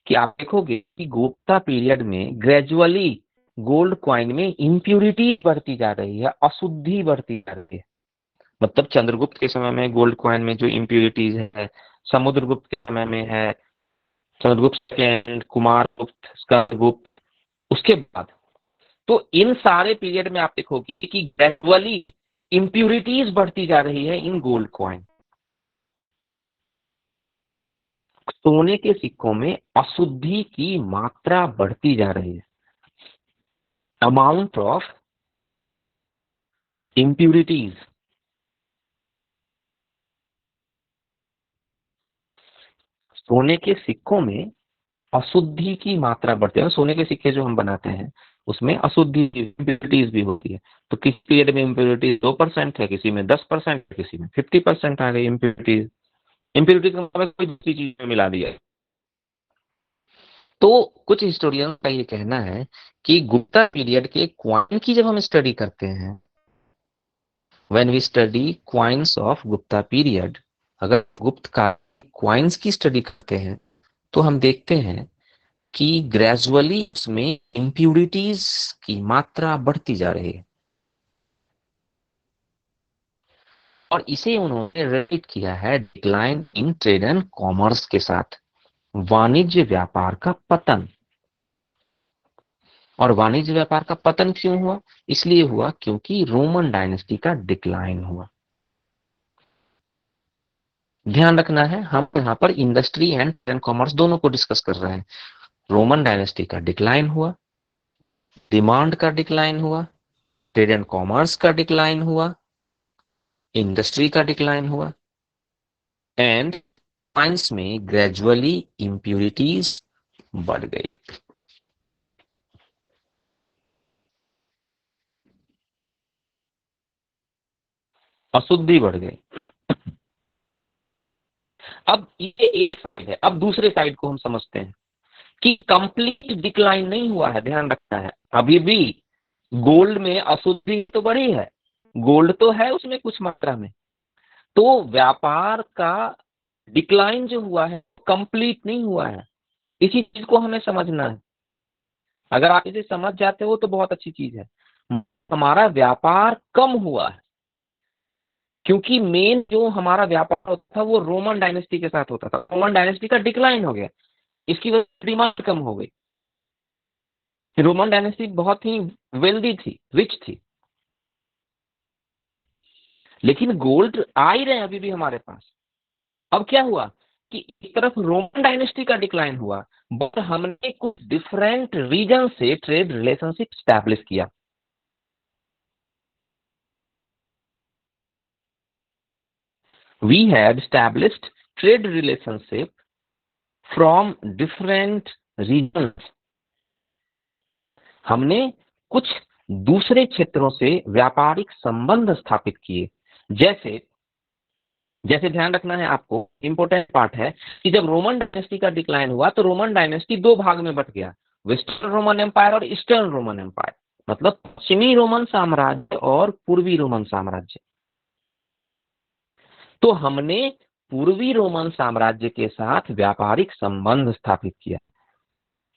कि आप देखोगे कि गुप्ता पीरियड में ग्रेजुअली गोल्ड क्वाइन में इम्प्यूरिटी बढ़ती जा रही है, अशुद्धि बढ़ती जा रही है। मतलब चंद्रगुप्त के समय में गोल्ड क्वाइन में जो इम्प्यूरिटीज है, समुद्रगुप्त के समय में है, चंद्रगुप्त सेकंड, कुमार गुप्त, स्कंदगुप्त, उसके बाद। तो इन सारे पीरियड में आप देखोगे कि ग्रेजुअली इम्प्यूरिटीज बढ़ती जा रही है इन गोल्ड क्वाइन, सोने के सिक्कों में अशुद्धि की मात्रा बढ़ती जा रही है। अमाउंट ऑफ इम्प्यूरिटीज, सोने के सिक्कों में अशुद्धि की मात्रा बढ़ती है। सोने के सिक्के जो हम बनाते हैं उसमें अशुद्धि इम्प्योरिटीज भी होती है। तो किसी पीरियड में इम्प्योरिटीज 2% है, किसी में 10%, किसी में 50% आ गई इम्प्योरिटीज। इम्प्योरिटीज का मतलब कोई दूसरी चीज में मिला दिया। तो कुछ हिस्टोरियन का ये कहना है कि गुप्ता पीरियड के क्वाइन की जब हम स्टडी करते हैं, when we study coins of Gupta period, अगर गुप्त का क्वाइंस की स्टडी करते हैं तो हम देखते हैं कि ग्रेजुअली उसमें इम्प्यूरिटीज की मात्रा बढ़ती जा रही है। और इसे उन्होंने रिलेट किया है decline in trade and commerce के साथ, वाणिज्य व्यापार का पतन। और वाणिज्य व्यापार का पतन क्यों हुआ? इसलिए हुआ क्योंकि रोमन डायनेस्टी का डिक्लाइन हुआ। ध्यान रखना है, हम यहाँ पर इंडस्ट्री एंड कॉमर्स दोनों को डिस्कस कर रहे हैं। रोमन डायनेस्टी का डिक्लाइन हुआ, डिमांड का डिक्लाइन हुआ, ट्रेड एंड कॉमर्स का डिक्लाइन हुआ, इंडस्ट्री का डिक्लाइन हुआ, एंड साइंस में ग्रेजुअली इम्प्यूरिटीज बढ़ गई, अशुद्धि बढ़ गई। अब ये एक साइड है, अब दूसरे साइड को हम समझते हैं कि कंप्लीट डिक्लाइन नहीं हुआ है। ध्यान रखना है, अभी भी गोल्ड में अशुद्धि तो बढ़ी है, गोल्ड तो है उसमें कुछ मात्रा में। तो व्यापार का डिक्लाइन जो हुआ है कंप्लीट नहीं हुआ है। इसी चीज को हमें समझना है। अगर आप इसे समझ जाते हो तो बहुत अच्छी चीज है। हमारा व्यापार कम हुआ है क्योंकि मेन जो हमारा व्यापार होता था वो रोमन डायनेस्टी के साथ होता था। रोमन डायनेस्टी का डिक्लाइन हो गया, इसकी वजह से डिमांड कम हो गई। रोमन डायनेस्टी बहुत ही वेल्दी थी, रिच थी, लेकिन गोल्ड आ ही रहे हैं अभी भी हमारे पास। अब क्या हुआ कि एक तरफ रोमन डायनेस्टी का डिक्लाइन हुआ, बट हमने कुछ डिफरेंट रीजन से ट्रेड रिलेशनशिप स्टैब्लिश किया। We had established trade relationship from different regions. हमने कुछ दूसरे क्षेत्रों से व्यापारिक संबंध स्थापित किए। जैसे जैसे ध्यान रखना है आपको, इंपॉर्टेंट पार्ट है कि जब रोमन डायनेस्टी का डिक्लाइन हुआ तो रोमन डायनेस्टी दो भाग में बट गया, वेस्टर्न रोमन एम्पायर और ईस्टर्न रोमन एम्पायर। मतलब पश्चिमी रोमन साम्राज्य और पूर्वी रोमन साम्राज्य। तो हमने पूर्वी रोमन साम्राज्य के साथ व्यापारिक संबंध स्थापित किया।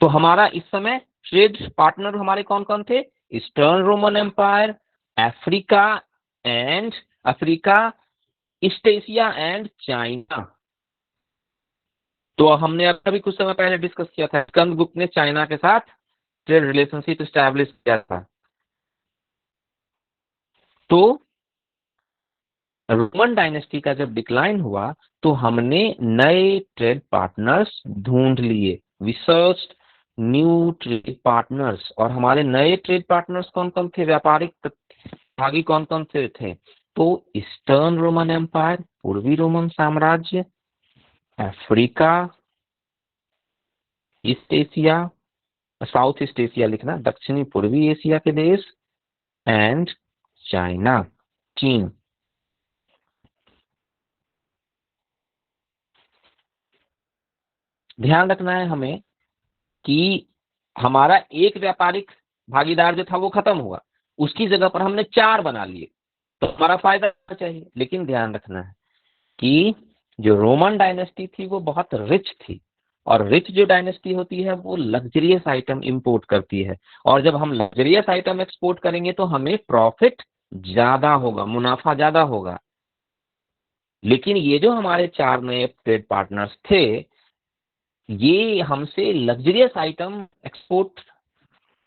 तो हमारा इस समय ट्रेड पार्टनर हमारे कौन कौन थे? Eastern Roman empire, Africa and Africa, East Asia and China. तो हमने अभी कुछ समय पहले डिस्कस किया था, स्कंदगुप्त ने चाइना के साथ ट्रेड रिलेशनशिप स्टैब्लिश किया था। तो रोमन डायनेस्टी का जब डिक्लाइन हुआ तो हमने नए ट्रेड पार्टनर्स ढूंढ लिए, रिसर्च न्यू ट्रेड पार्टनर्स। और हमारे नए ट्रेड पार्टनर्स कौन कौन थे? व्यापारिक भागी कौन कौन से थे? तो ईस्टर्न रोमन एम्पायर, पूर्वी रोमन साम्राज्य, Africa, East Asia, south east Asia लिखना, दक्षिणी पूर्वी एशिया के देश, एंड चाइना, चीन। ध्यान रखना है हमें कि हमारा एक व्यापारिक भागीदार जो था वो खत्म हुआ, उसकी जगह पर हमने चार बना लिए, तो हमारा फायदा चाहिए। लेकिन ध्यान रखना है कि जो रोमन डायनेस्टी थी वो बहुत रिच थी, और रिच जो डायनेस्टी होती है वो लग्जरियस आइटम इंपोर्ट करती है। और जब हम लग्जरियस आइटम एक्सपोर्ट करेंगे तो हमें प्रॉफिट ज्यादा होगा, मुनाफा ज्यादा होगा। लेकिन ये जो हमारे चार नए ट्रेड पार्टनर्स थे, ये हमसे लग्जरियस आइटम एक्सपोर्ट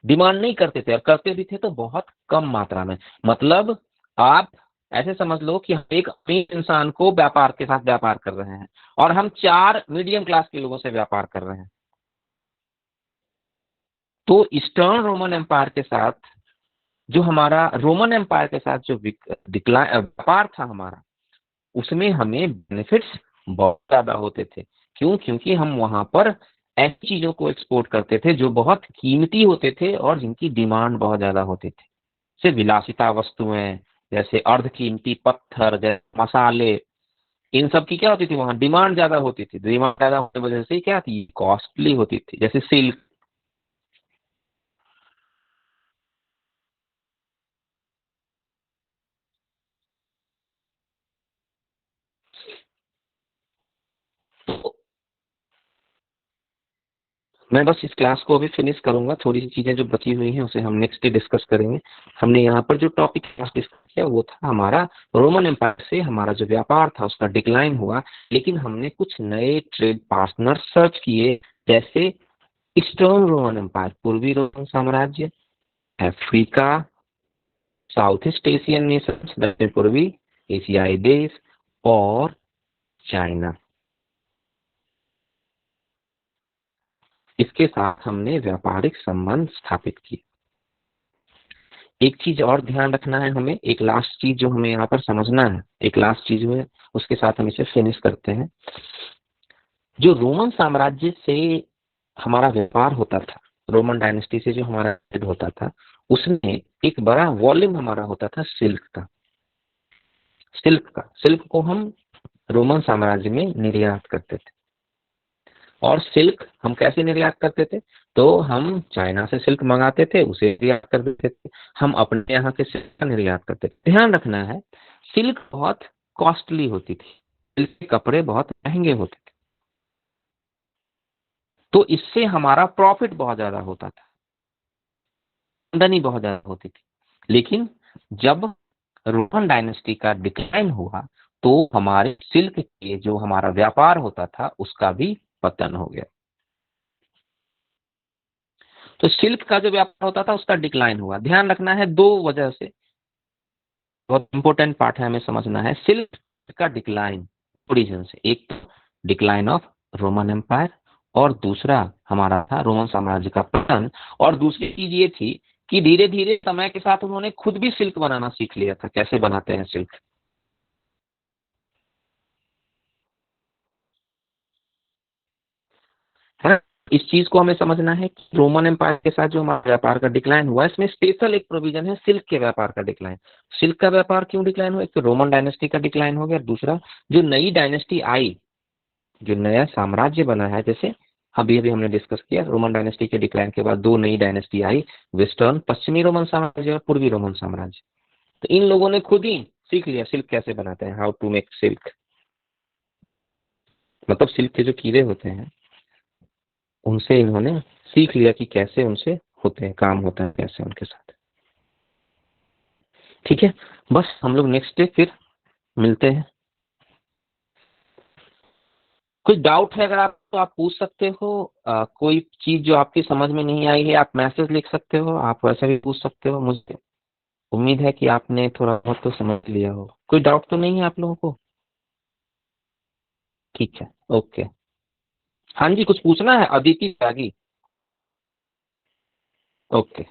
डिमांड नहीं करते थे, और करते भी थे तो बहुत कम मात्रा में। मतलब आप ऐसे समझ लो कि हम एक अमीर इंसान को व्यापार के साथ व्यापार कर रहे हैं और हम चार मीडियम क्लास के लोगों से व्यापार कर रहे हैं। तो ईस्टर्न रोमन एम्पायर के साथ जो हमारा रोमन एम्पायर के साथ जो व्यापार था हमारा, उसमें हमें बेनिफिट्स बहुत ज्यादा होते थे। क्यों? क्योंकि हम वहां पर ऐसी चीजों को एक्सपोर्ट करते थे जो बहुत कीमती होते थे और जिनकी डिमांड बहुत ज्यादा होती थी। जैसे विलासिता वस्तुएं, जैसे अर्ध कीमती पत्थर, जैसे मसाले, इन सब की क्या होती थी, वहां डिमांड ज्यादा होती थी। डिमांड ज्यादा होने की वजह से क्या थी, कॉस्टली होती थी। जैसे सिल्क, मैं बस इस क्लास को अभी फिनिश करूंगा, थोड़ी सी चीजें जो बची हुई हैं उसे हम नेक्स्ट डे डिस्कस करेंगे। हमने यहाँ पर जो टॉपिक डिस्कस किया वो था हमारा रोमन एम्पायर से हमारा जो व्यापार था उसका डिक्लाइन हुआ, लेकिन हमने कुछ नए ट्रेड पार्टनर सर्च किए, जैसे ईस्टर्न रोमन एम्पायर, पूर्वी रोमन साम्राज्य, Africa, south east Asian nation, दक्षिण पूर्वी एशियाई देश, और चाइना। इसके साथ हमने व्यापारिक संबंध स्थापित किए। एक चीज और ध्यान रखना है हमें, एक लास्ट चीज जो हमें यहाँ पर समझना है, एक लास्ट चीज है, उसके साथ हम इसे फिनिश करते हैं। जो रोमन साम्राज्य से हमारा व्यापार होता था, रोमन डायनेस्टी से जो हमारा ट्रेड होता था, उसमें एक बड़ा वॉल्यूम हमारा होता था सिल्क का। सिल्क को हम रोमन साम्राज्य में निर्यात करते थे। और सिल्क हम कैसे निर्यात करते थे, तो हम चाइना से सिल्क मंगाते थे, उसे निर्यात कर देते थे, हम अपने यहाँ के सिल्क का निर्यात करते थे। ध्यान रखना है, सिल्क बहुत कॉस्टली होती थी, सिल्क के कपड़े बहुत महंगे होते थे, तो इससे हमारा प्रॉफिट बहुत ज्यादा होता था, आमदनी बहुत ज्यादा होती थी। लेकिन जब रोमन डायनेस्टी का डिक्लाइन हुआ, तो हमारे सिल्क के जो हमारा व्यापार होता था उसका भी पतन हो गया। तो सिल्क का जो व्यापार होता था उसका डिक्लाइन हुआ। ध्यान रखना है, दो वजह से, बहुत इंपॉर्टेंट पार्ट है, हमें समझना है सिल्क का डिक्लाइन रीजन से। एक तो डिक्लाइन ऑफ रोमन एम्पायर, और दूसरा हमारा था रोमन साम्राज्य का पतन। और दूसरी चीज ये थी कि धीरे धीरे समय के साथ उन्होंने खुद भी सिल्क बनाना सीख लिया था, कैसे बनाते हैं सिल्क, है ना। इस चीज को हमें समझना है कि रोमन एम्पायर के साथ जो हमारा व्यापार का डिक्लाइन हुआ, इसमें स्पेशल एक प्रोविजन है सिल्क के व्यापार का डिक्लाइन। सिल्क का व्यापार क्यों डिक्लाइन हुआ, एक तो रोमन डायनेस्टी का डिक्लाइन हो गया, दूसरा जो नई डायनेस्टी आई, जो नया साम्राज्य बना है, जैसे अभी अभी हमने डिस्कस किया, रोमन डायनेस्टी के डिक्लाइन के बाद दो नई डायनेस्टी आई, वेस्टर्न पश्चिमी रोमन साम्राज्य और पूर्वी रोमन साम्राज्य। तो इन लोगों ने खुद ही सीख लिया सिल्क कैसे बनाते हैं, हाउ टू मेक सिल्क, मतलब सिल्क के जो कीड़े होते हैं उनसे इन्होंने सीख लिया कि कैसे उनसे होते हैं, काम होता है कैसे उनके साथ। ठीक है, बस हम लोग नेक्स्ट डे फिर मिलते हैं। कोई डाउट है अगर आप, तो आप पूछ सकते हो। कोई चीज जो आपकी समझ में नहीं आई है, आप मैसेज लिख सकते हो, आप वैसा भी पूछ सकते हो। मुझे उम्मीद है कि आपने थोड़ा बहुत तो समझ लिया हो। कोई डाउट तो नहीं है आप लोगों को? ठीक है, ओके। हाँ जी, कुछ पूछना है अदिति त्यागी? ओके।